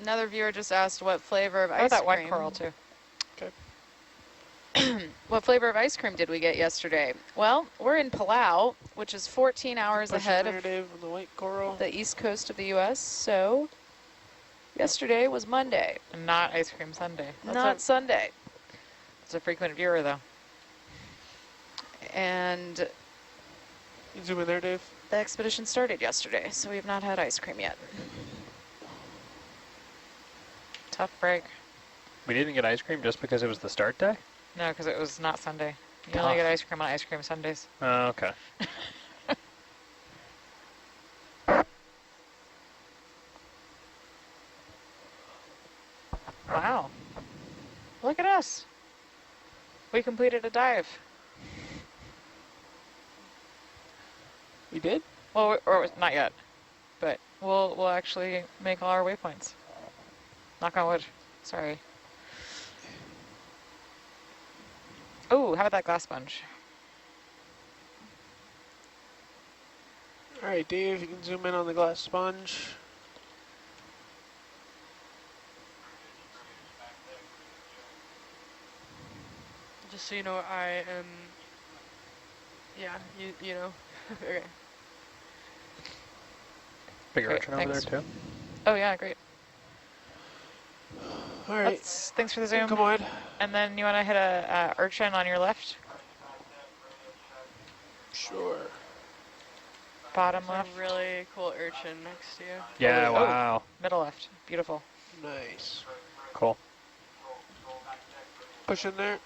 another viewer just asked what flavor of Oh, ice that cream. white coral too. What flavor of ice cream did we get yesterday? Well, we're in Palau, which is 14 hours Push in ahead there, of Dave, on the white coral. the east coast of the U.S. So yesterday was Monday, And not ice cream sundae. not Sunday. It's a frequent viewer though. And You zoom in there, Dave. the expedition started yesterday, so we have not had ice cream yet. Tough break. We didn't get ice cream just because it was the start day? No, because it was not Sunday. You Tough. only get ice cream on ice cream Sundays. Oh, okay. Wow. Look at us. We completed a dive. We did? Well, or not yet, but we'll actually make all our waypoints. Knock on wood. Sorry. Oh, how about that glass sponge? All right, Dave, you can zoom in on the glass sponge. Just so you know, I am. Yeah, you know. Okay. Big Great, urchin over there thanks. too. Oh yeah, great. All right, Thanks for the zoom. come on. And then you want to hit a urchin on your left, Sure. bottom There's left, a really cool urchin next to you. Yeah, Oh. wow. middle left. Beautiful. Nice. Cool. Push in there.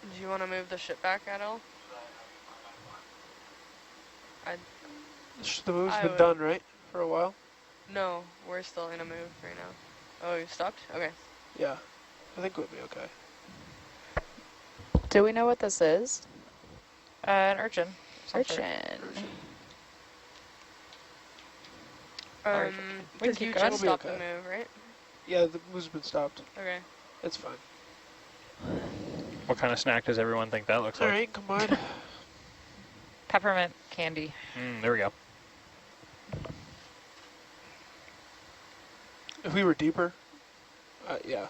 Do you want to move the ship back at all? The move's I been would- done, right? For a while? No, we're still in a move right now. Oh, you stopped? Okay. Yeah. I think we'll be okay. Do we know what this is? An urchin. Some sort. Urchin. Sorry. We can Because keep you going. just We'll be stopped the okay. move, right? Yeah, the move's been stopped. Okay. It's fine. What kind of snack does everyone think that looks like? Alright, come on. Peppermint candy. There we go. If we were deeper, yeah.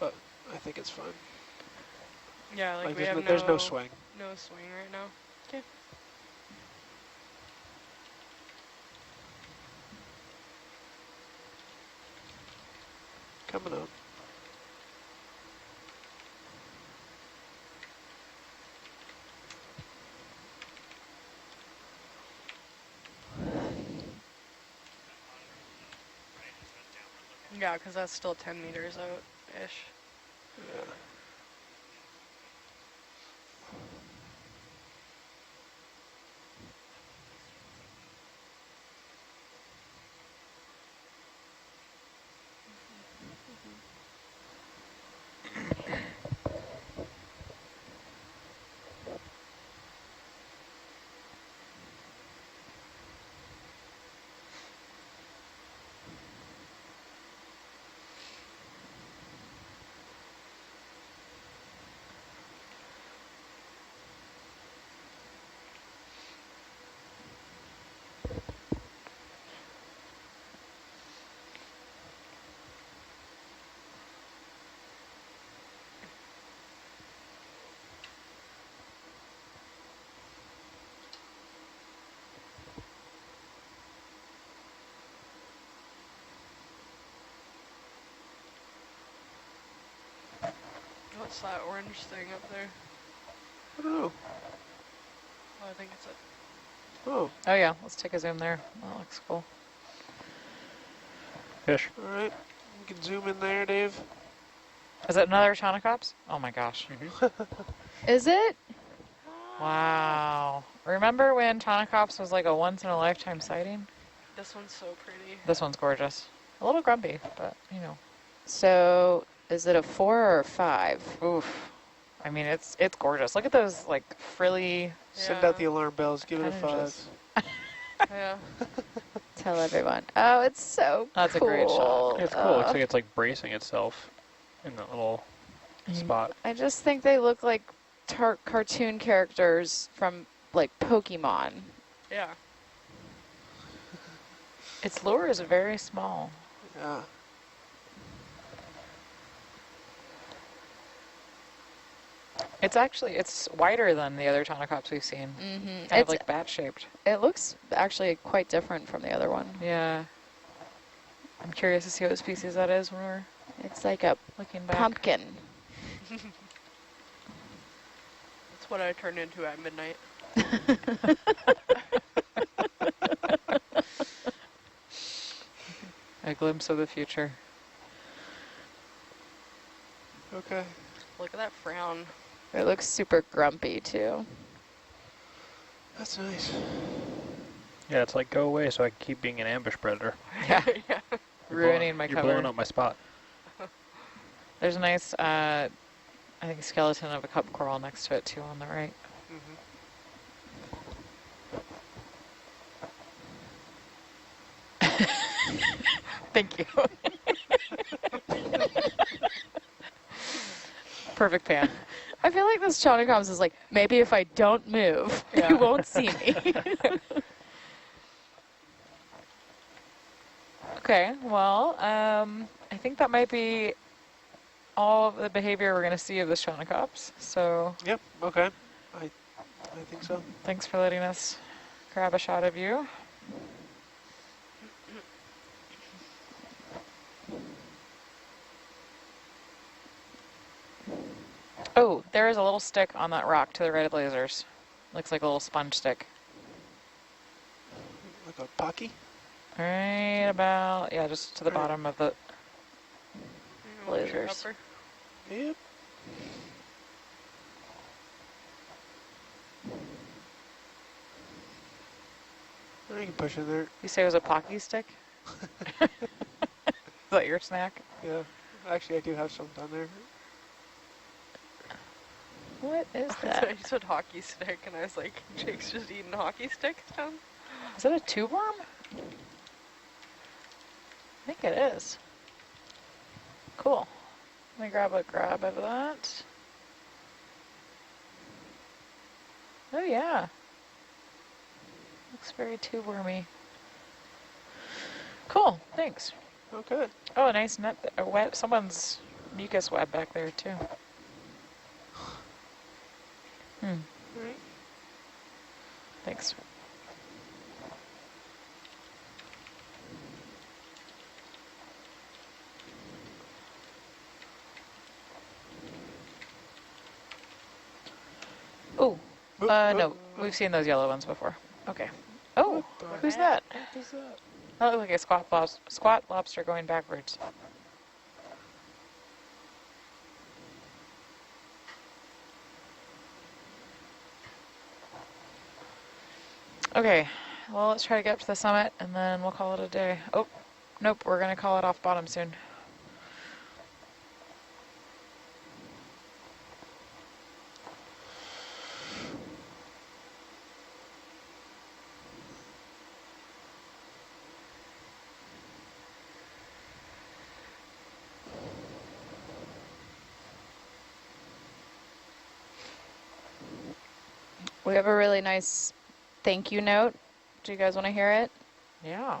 But I think it's fine. Yeah, like we have there's no swing. No swing right now. Okay. Coming up. Yeah, because that's still 10 meters out-ish. Yeah. What's that orange thing up there? I don't know. Oh, I think it's a... Oh, Oh yeah, let's take a zoom there. That looks cool. Fish. alright. We can zoom in there, Dave. Is it another Tonicops? Oh my gosh. Is it? Wow. Remember when Tonicops was like a once in a lifetime sighting? This one's so pretty. This one's gorgeous. A little grumpy, but you know. So is it a 4 or a 5? Oof. I mean, it's gorgeous. Look at those like frilly. Send out the alarm bells. Give it a 5. Appendages. Yeah. Tell everyone. Oh, it's so That's a cool. great shot. It's cool. It looks like it's like bracing itself in that little spot. I just think they look like cartoon characters from like Pokemon. Yeah. Its lure is very small. Yeah. It's wider than the other Tonicops we've seen. Mm-hmm. Kind of like bat shaped. It looks actually quite different from the other one. Yeah. I'm curious to see what species that is when we're It's like a looking back. pumpkin. That's what I turned into at midnight. A glimpse of the future. Okay. Look at that frown. It looks super grumpy too. That's nice. Yeah, it's like go away so I can keep being an ambush predator. Yeah. Yeah. You're Ruining blowing, my you're cover. blowing up my spot. There's a nice, I think, skeleton of a cup coral next to it too on the right. Thank you. Perfect pan. I feel like this Chonicops is like, maybe if I don't move, Yeah. you won't see me. Okay, well, I think that might be all of the behavior we're going to see of the Chonicops. So Yep, okay. I think so. thanks for letting us grab a shot of you. Oh, there is a little stick on that rock to the right of the lasers. Looks like a little sponge stick. Like a Pocky? Right about, yeah, just to the bottom of the lasers. Upper. Yep. You can push in there. You say it was a Pocky stick? Is that your snack? Yeah. Actually, I do have some down there. What is So that? you said hockey stick, and I was like, Jake's just eating hockey sticks down? Is that a tube worm? I think it is. Cool. Let me grab a grab of that. Oh yeah. Looks very tube wormy. Cool, thanks. Okay. Oh, a nice net, a web, someone's mucus web back there too. All right. Thanks. Oh, no, we've seen those yellow ones before. Okay. Oh, who's that? What is that? That looks like a squat lobster going backwards. Okay, well, let's try to get up to the summit and then we'll call it a day. Oh, nope, we're gonna call it off bottom soon. We have a really nice thank you note. Do you guys want to hear it? Yeah.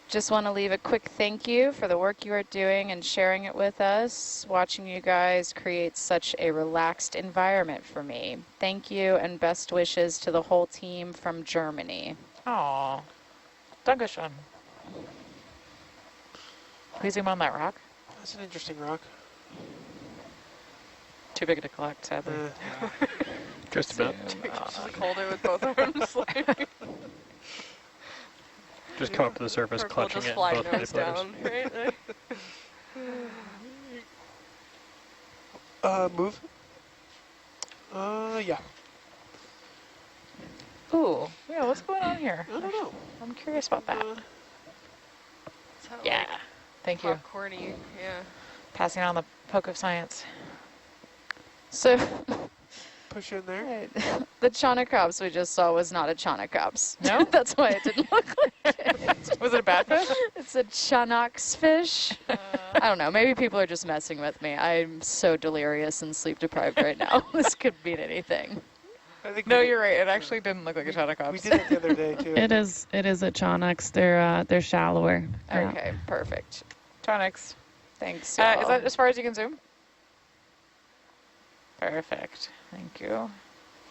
Just want to leave a quick thank you for the work you are doing and sharing it with us. Watching you guys create such a relaxed environment for me. Thank you and best wishes to the whole team from Germany. Aw. Dankeschön. Can we zoom on that rock? That's an interesting rock. Too big to collect, sadly. Just about. Just like hold it with both arms. Like, Just come up to the surface, or clutching just it in fly both nose manipulators. down, right? Move. Yeah. Ooh, yeah, what's going on here? I don't know. I'm curious about that. Is that Yeah, like thank you. popcorny? Yeah. Passing on the poke of science. So Push in there. the chonacrops we just saw was not a chonacrops. No? That's why it didn't look like it. Was it a bad fish? It's a chanox fish. I don't know. Maybe people are just messing with me. I'm so delirious and sleep deprived right now. This could mean anything. I think No, we did- you're right. It actually didn't look like a Chonacrops. We did it the other day too. It is a Chonux. They're shallower. Yeah. Okay, perfect. Chonics. Thanks. Is y'all. that as far as you can zoom? Perfect. Thank you.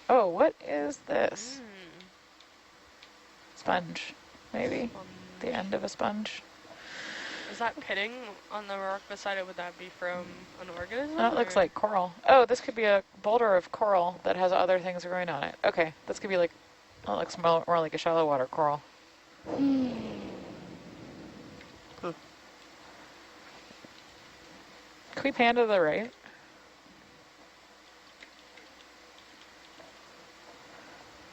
Oh, what is this? Sponge, maybe? The end of a sponge? Is that pitting on the rock beside it? Would that be from an organism? Oh, it looks or- like coral. Oh, this could be a boulder of coral that has other things growing on it. Okay, this could be like, oh, it looks more like a shallow water coral. Huh. Can we pan to the right?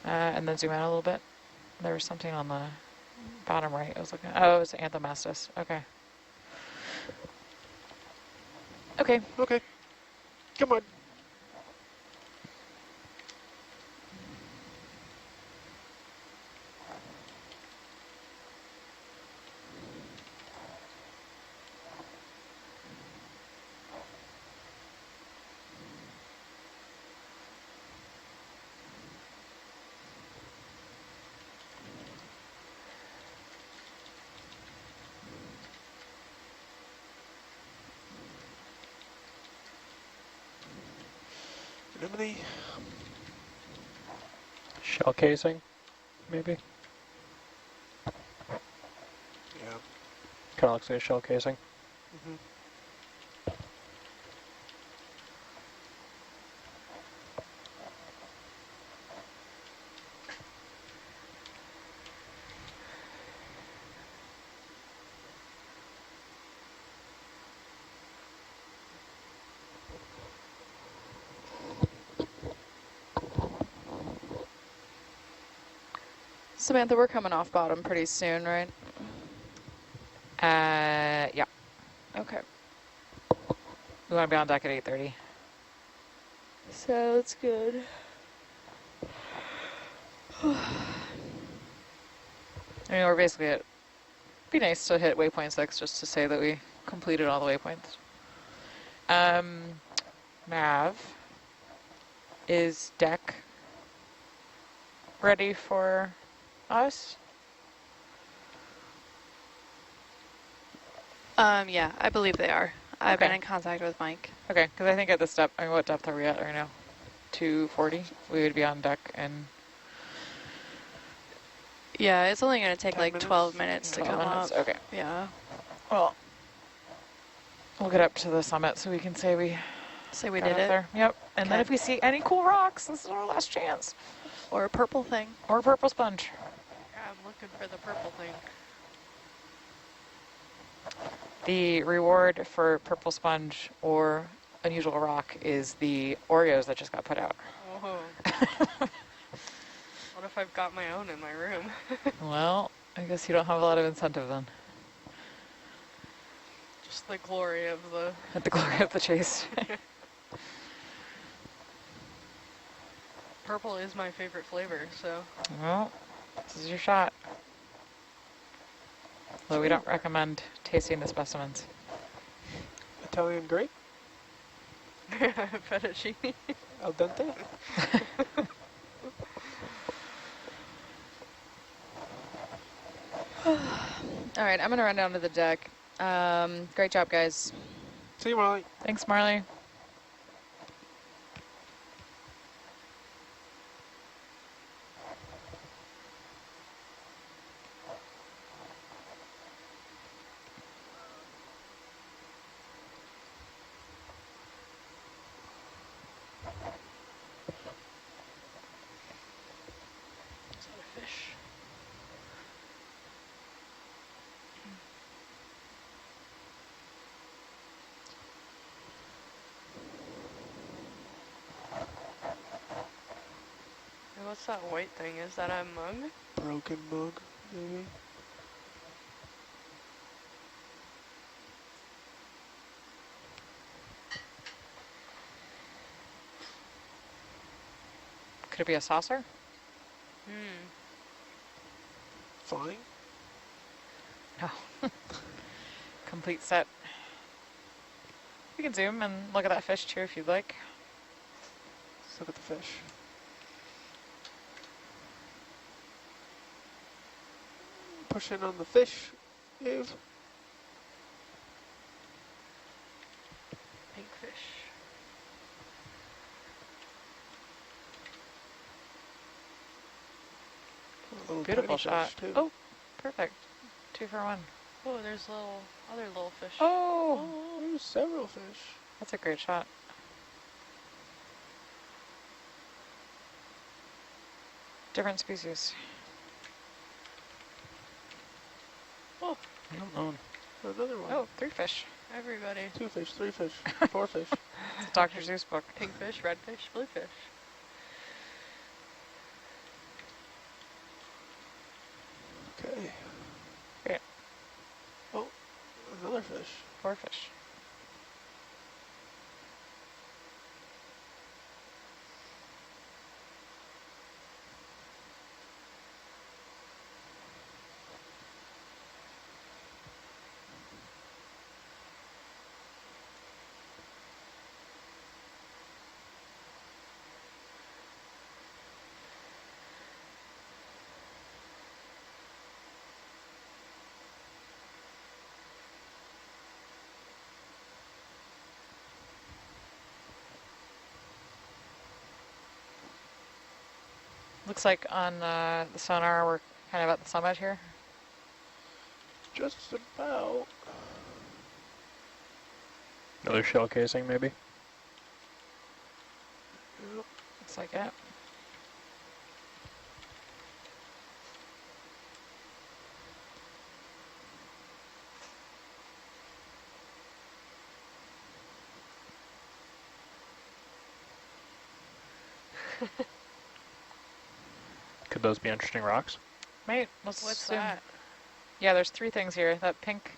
And then zoom out a little bit. There was something on the bottom right. I was looking. Oh, it was Anthomastus. Okay. Okay. Okay. Come on. Anemone. Shell casing, maybe? Yeah. Kind of looks like a shell casing. Mm-hmm. Samantha, we're coming off bottom pretty soon, right? Yeah. Okay. We want to be on deck at 8:30. Sounds good. I mean, we're basically at, be nice to hit waypoint 6 just to say that we completed all the waypoints. Mav, is deck ready for us? Yeah, I believe they are. I've been Okay. in contact with Mike. Okay, because I think at this depth, I mean, what depth are we at right now? 240? We would be on deck and Yeah, it's only going to take 10 like minutes? 12 minutes to 12 come minutes? up. Okay. Yeah. Well, we'll get up to the summit so we can say we So we got did up it. there. Yep. And then Okay. if we see any cool rocks, this is our last chance. Or a purple thing. Or purple sponge. Yeah, I'm looking for the purple thing. The reward for purple sponge or unusual rock is the Oreos that just got put out. Whoa. What if I've got my own in my room? Well, I guess you don't have a lot of incentive then. Just the glory of the... At the glory of the chase. Purple is my favorite flavor, so... Well, this is your shot. Though we don't recommend tasting the specimens. Italian grape? Fettuccine. Al dente? All right, I'm going to run down to the deck. Great job, guys. See you, Molly. Thanks, Marley. Is that a fish? Hey, what's that white thing? Is that a mug? Broken mug, maybe. Could it be a saucer? Hmm. Flying? No. Complete set. We can zoom and look at that fish too if you'd like. Let's look at the fish. Push in on the fish, Eve. Pink fish. A little Beautiful tiny shot. fish, too. Oh, perfect. 2 for 1. Oh, there's other little fish. Oh, Oh, there's several fish. that's a great shot. Different species. Oh, I don't know. Another one. Oh, 3 fish. everybody. 2 fish, 3 fish, 4 fish. It's a Dr. Seuss book. Pink fish, red fish, blue fish. Okay. Great. Oh, another fish. 4 fish. Looks like on the sonar we're kind of at the summit here. Just about. Another shell casing, maybe? Yep. Looks like it. Could those be interesting rocks? Mate, let's What's zoom. that? Yeah, there's 3 things here. That pink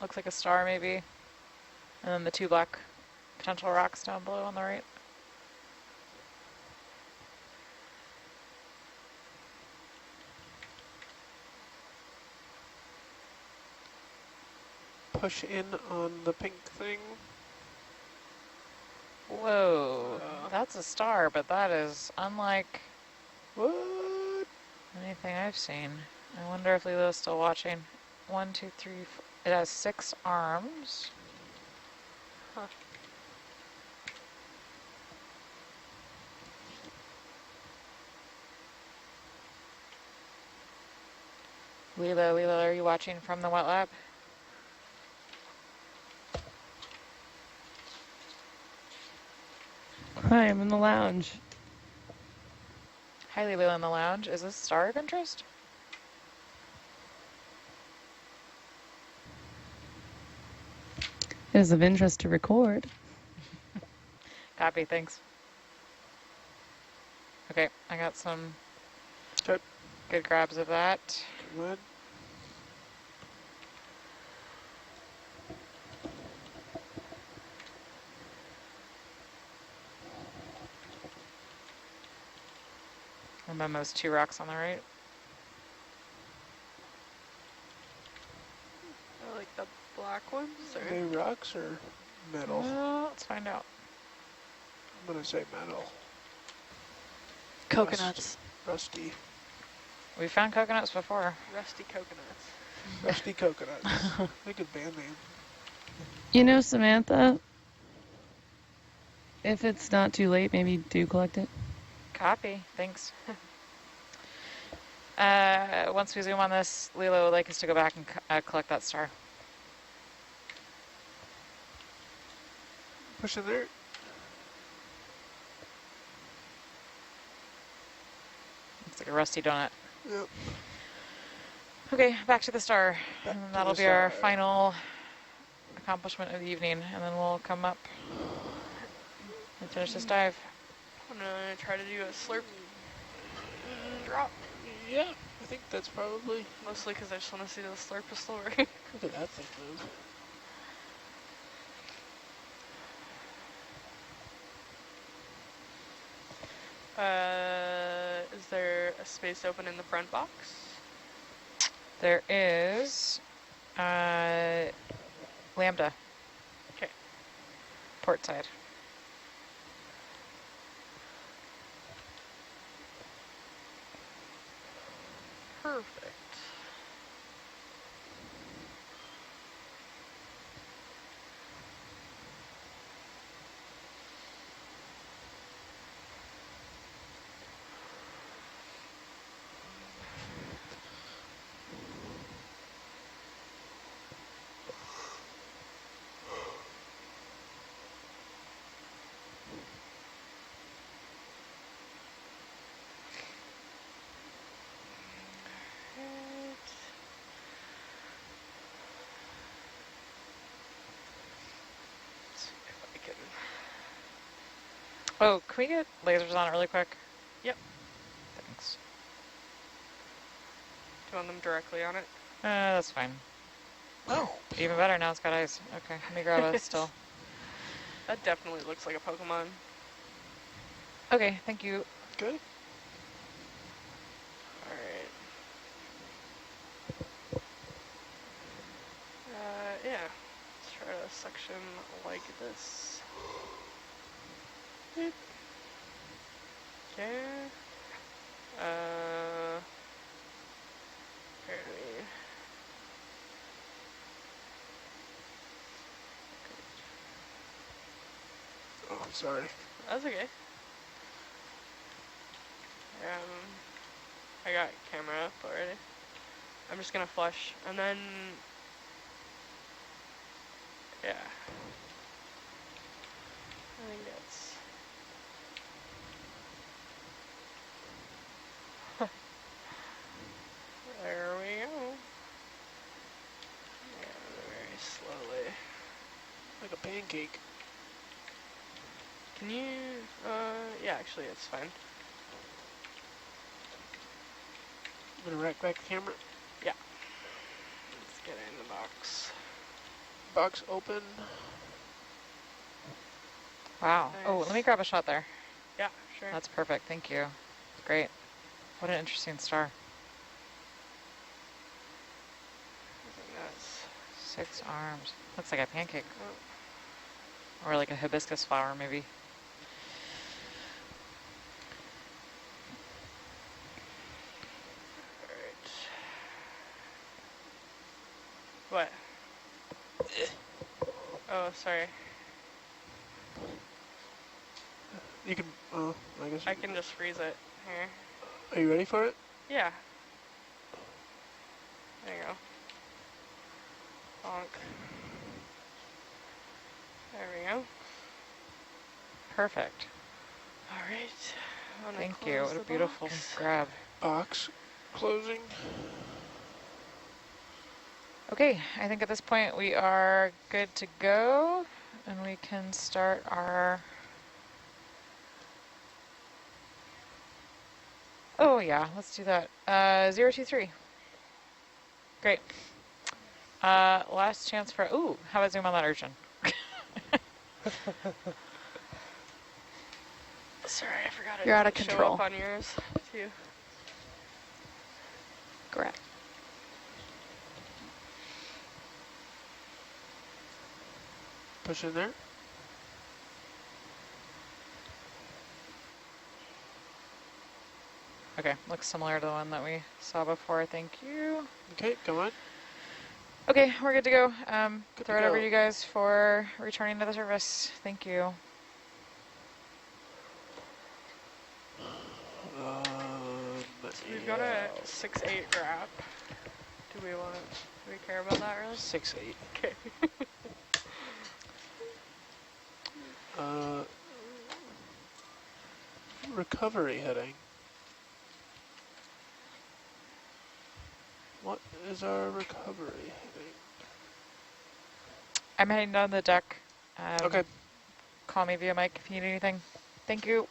looks like a star maybe. And then the 2 black potential rocks down below on the right. Push in on the pink thing. Whoa, that's a star, but that is unlike What? anything I've seen. I wonder if Lilo's still watching. 1, 2, 3, 4. It has 6 arms. Huh. Lilo, are you watching from the wet lab? Hi, I'm in the lounge. Hi, Lilo in the lounge. Is this star of interest? It is of interest to record. Copy, thanks. Okay, I got some Okay. good grabs of that. Good. And then those 2 rocks on the right. I like the black ones. Are Or? they rocks or metal? Well, let's find out. I'm gonna say metal. Coconuts. Rusty. We found coconuts before. Rusty coconuts. Rusty coconuts. A good band name. You know, Samantha, if it's not too late, maybe do collect it. Copy, thanks. Once we zoom on this, Lilo would like us to go back and collect that star. Push in there. Looks like a rusty donut. Yep. Okay, back to the star. Back And to that'll the be our star. final accomplishment of the evening, and then we'll come up and finish this dive. I'm gonna try to do a slurp drop. Yeah, I think that's probably. Mostly because I just want to see the slurp story. Look at that thing move. Is there a space open in the front box? There is Lambda. Okay. Port side. Perfect. Oh, can we get lasers on it really quick? Yep. Thanks. Do you want them directly on it? That's fine. Oh. Even better, now it's got eyes. Okay, let me grab a still. That definitely looks like a Pokemon. Okay, thank you. Good. Alright. Yeah. Let's try a section like this. Boop. Okay. Where do we... Oh, I'm sorry. That's okay. I got camera up already. I'm just gonna flush, and then... Yeah. I think that's... There we go. Yeah, very slowly. Like a pancake. Can you, yeah, actually it's fine. I'm gonna rack back the camera. Yeah. Let's get it in the box. Box open. Wow. Oh, Nice. let me grab a shot there. Yeah, sure. That's perfect. Thank you. Great. What an interesting star. I think that's 6 arms. Looks like a pancake. oh, Or like a hibiscus flower, maybe. all right. What? Oh, sorry. You can, I guess. I can just freeze it here. Are you ready for it? Yeah. There you go. Bonk. There we go. Perfect. All right. Thank you. What a beautiful grab. Box closing. Okay, I think at this point we are good to go, and we can start our... Oh yeah, let's do that. 023. Great. Last chance for... Ooh, how about zoom on that urchin? Sorry, I forgot it. You're out of didn't control. Show up on yours too. Grab. Push in there. Okay, looks similar to the one that we saw before. Thank you. Okay, come on. Okay, we're good to go. Good Throw to it over go. to you guys for returning to the service. Thank you. So we've got a 6-8 wrap. Do we care about that really? 6-8. Okay. Recovery heading. What is our recovery heading? I'm heading down the deck. Okay. Call me via mic if you need anything. Thank you.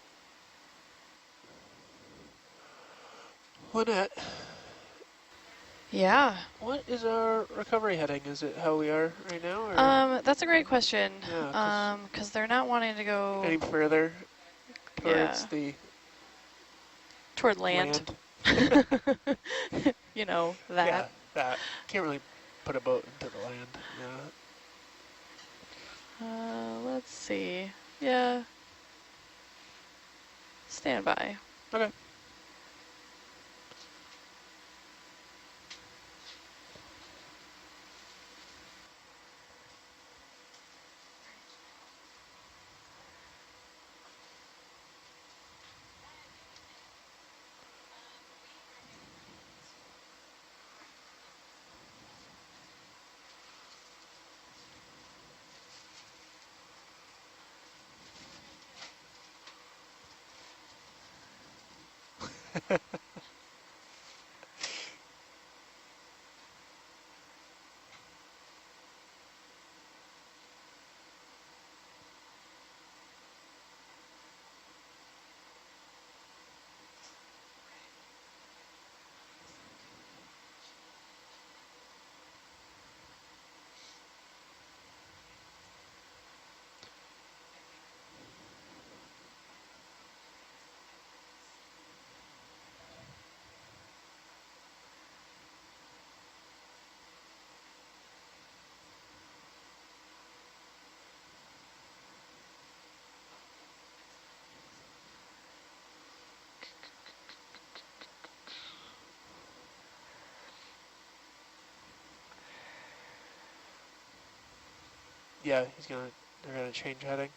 Lynette, Yeah. what is our recovery heading? Is it how we are right now? Or That's a great question. Yeah, Because they're not wanting to go any further towards the toward land. You know, that. Yeah, that. Can't really put a boat into the land. Yeah. Let's see. Yeah. Stand by. Okay. Yeah, they're gonna change heading.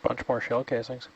Bunch more shell casings.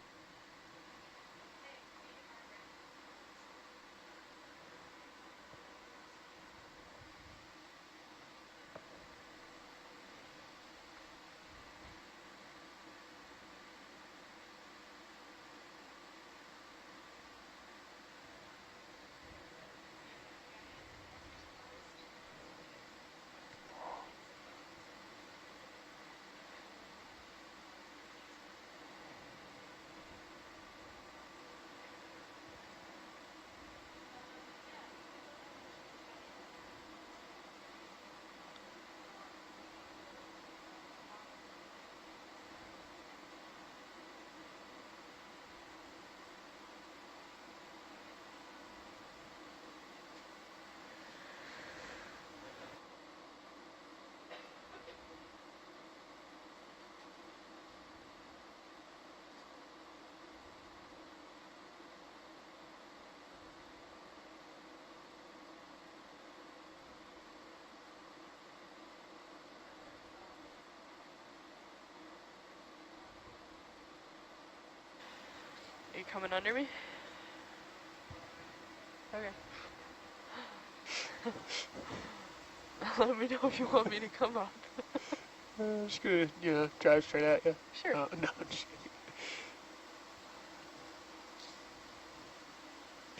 Are you coming under me? Okay. Let me know if you want me to come up. Just gonna, drive straight at you. Sure. No, I'm just kidding.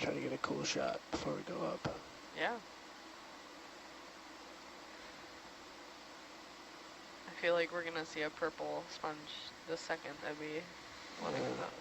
Try to get a cool shot before we go up. Yeah. I feel like we're gonna see a purple sponge the second that we want to come up.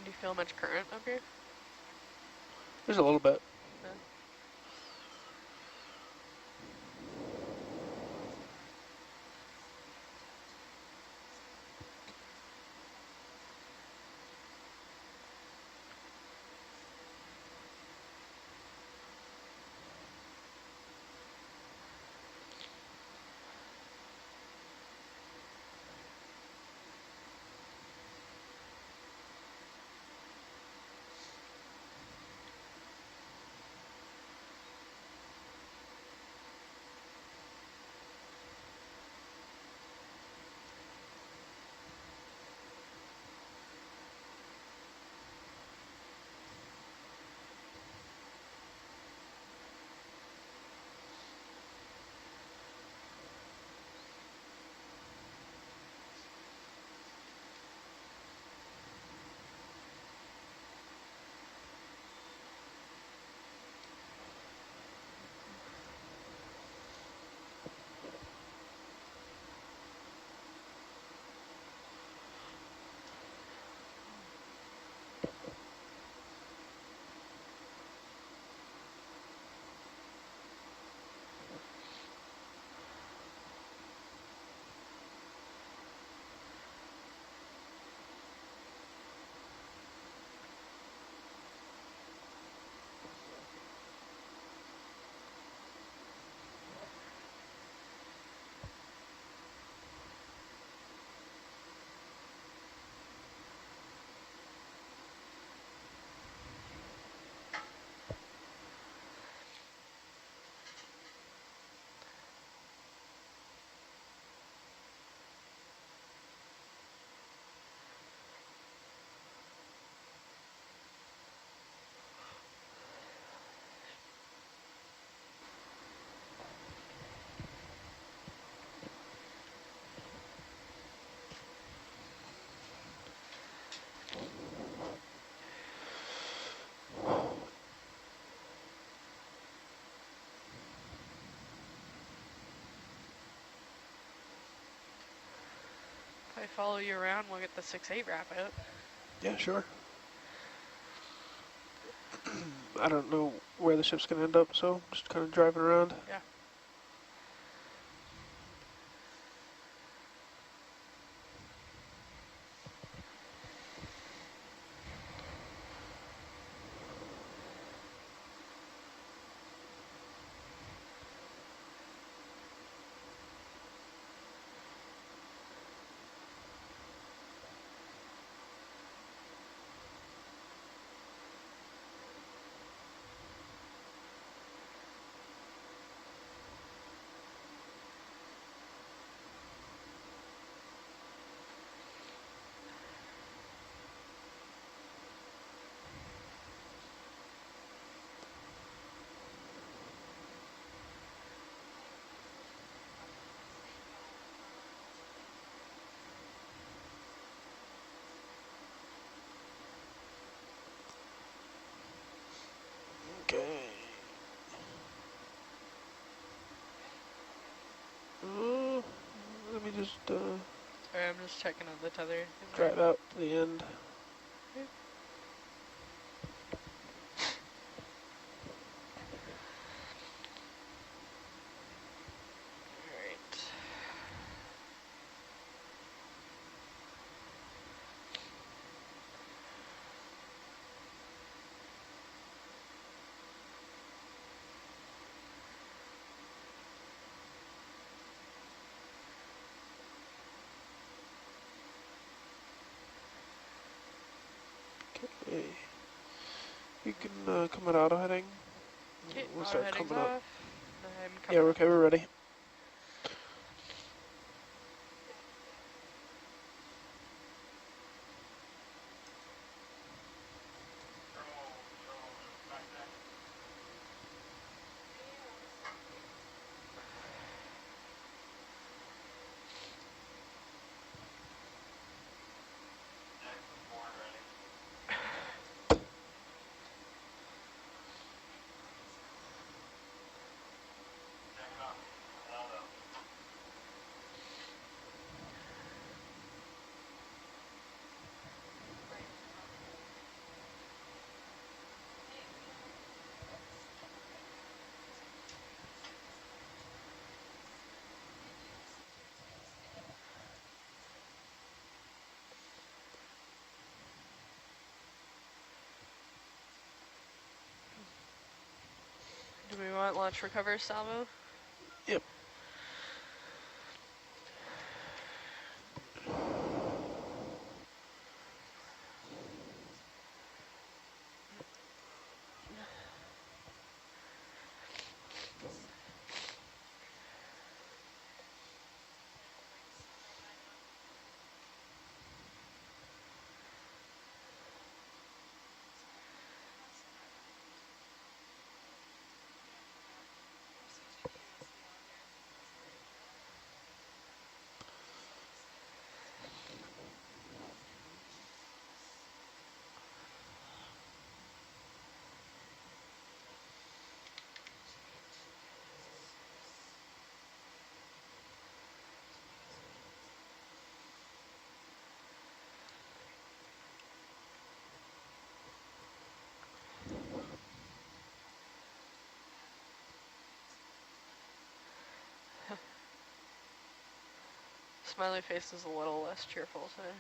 Do you feel much current up here? There's a little bit. Yeah. If I follow you around, we'll get the 6-8 wrap out. Yeah, sure. I don't know where the ship's gonna end up, so just kind of driving around. Yeah. Okay. Let me just Sorry, I'm just checking on the tether. drive out to the end. Alright. Okay. You can come at auto heading. Okay, We'll auto start heading's coming up. off. I'm Yeah, coming we're up. okay, we're ready. want launch recover salvo? Yep. Smiley face is a little less cheerful today.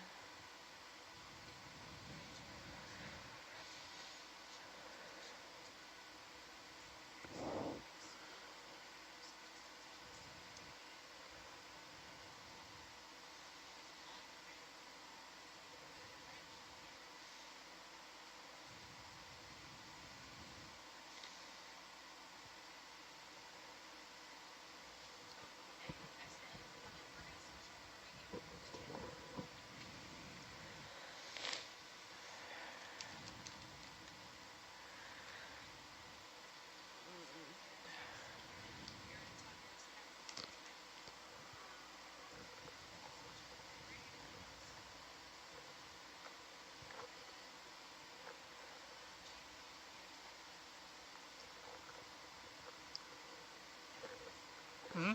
Hmm.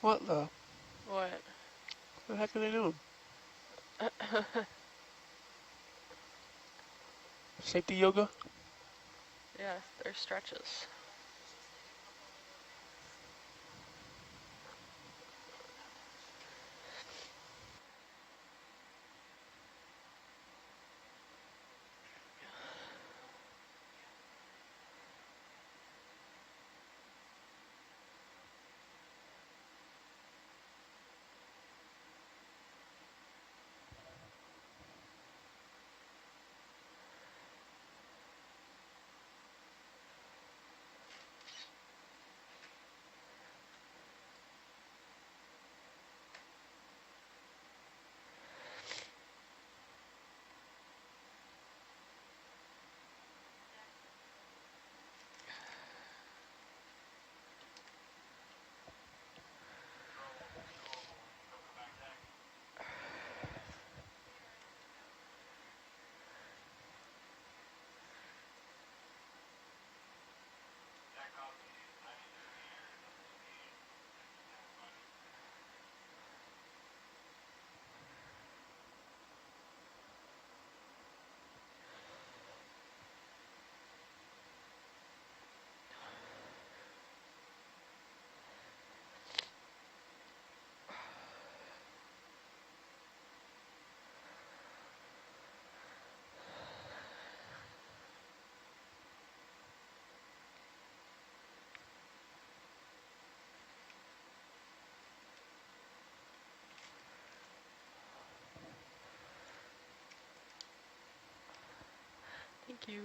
What the? What? The heck are they doing? Safety yoga? Yeah, they're stretches. you.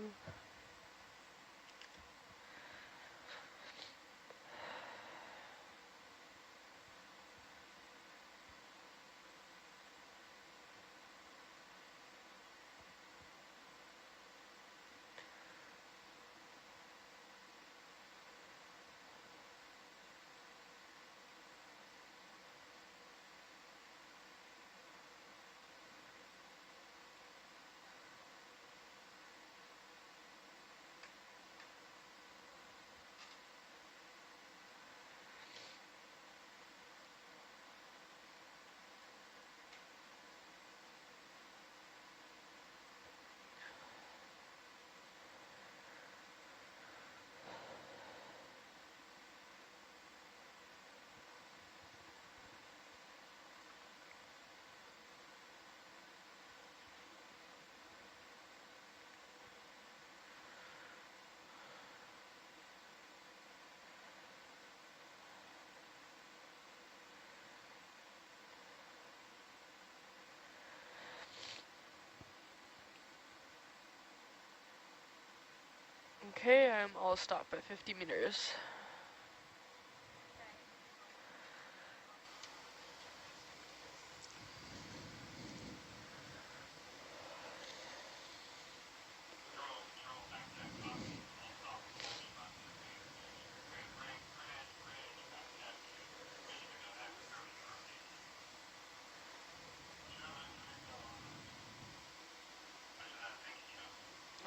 Okay, I'm all stop at 50 meters.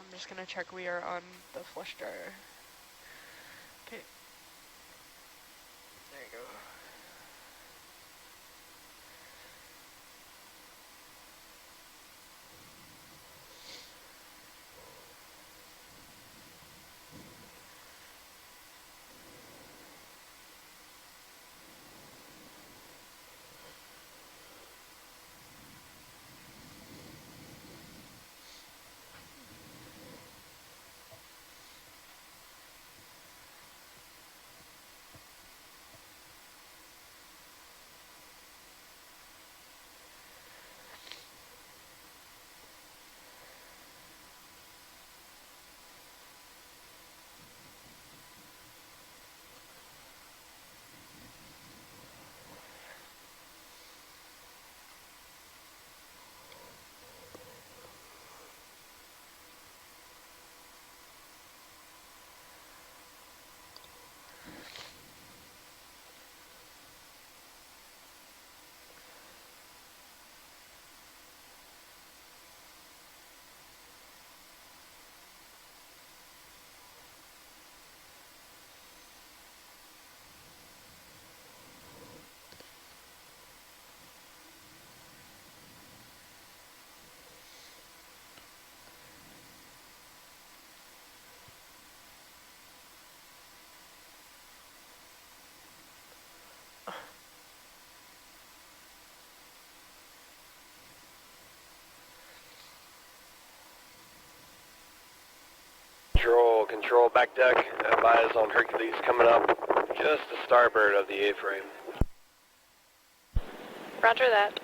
I'm just gonna check we are on the flush dryer. Okay. There you go. Control back deck, advise on Hercules coming up just to starboard of the A-frame. Roger that.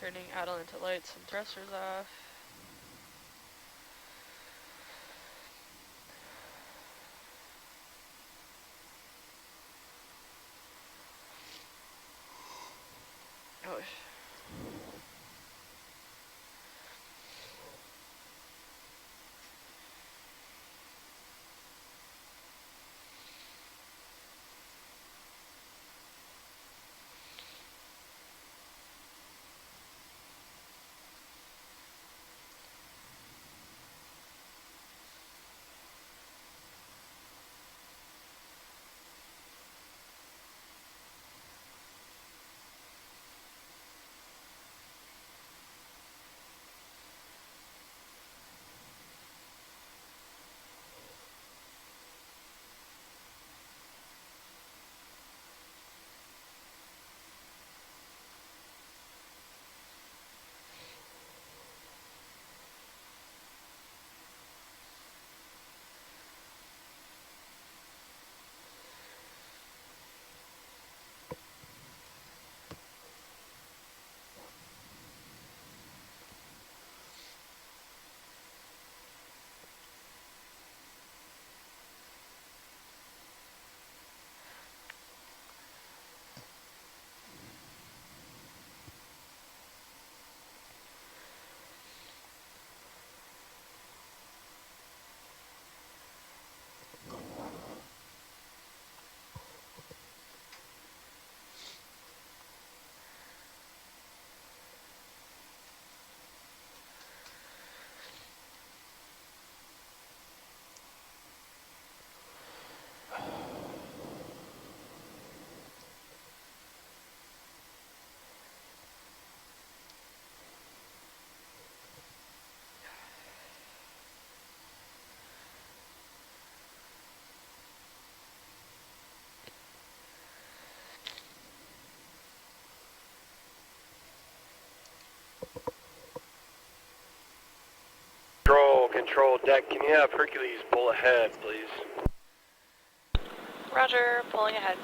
turning Atalanta lights and thrusters off. Oh. Control deck, can you have Hercules pull ahead, please? Roger, pulling ahead.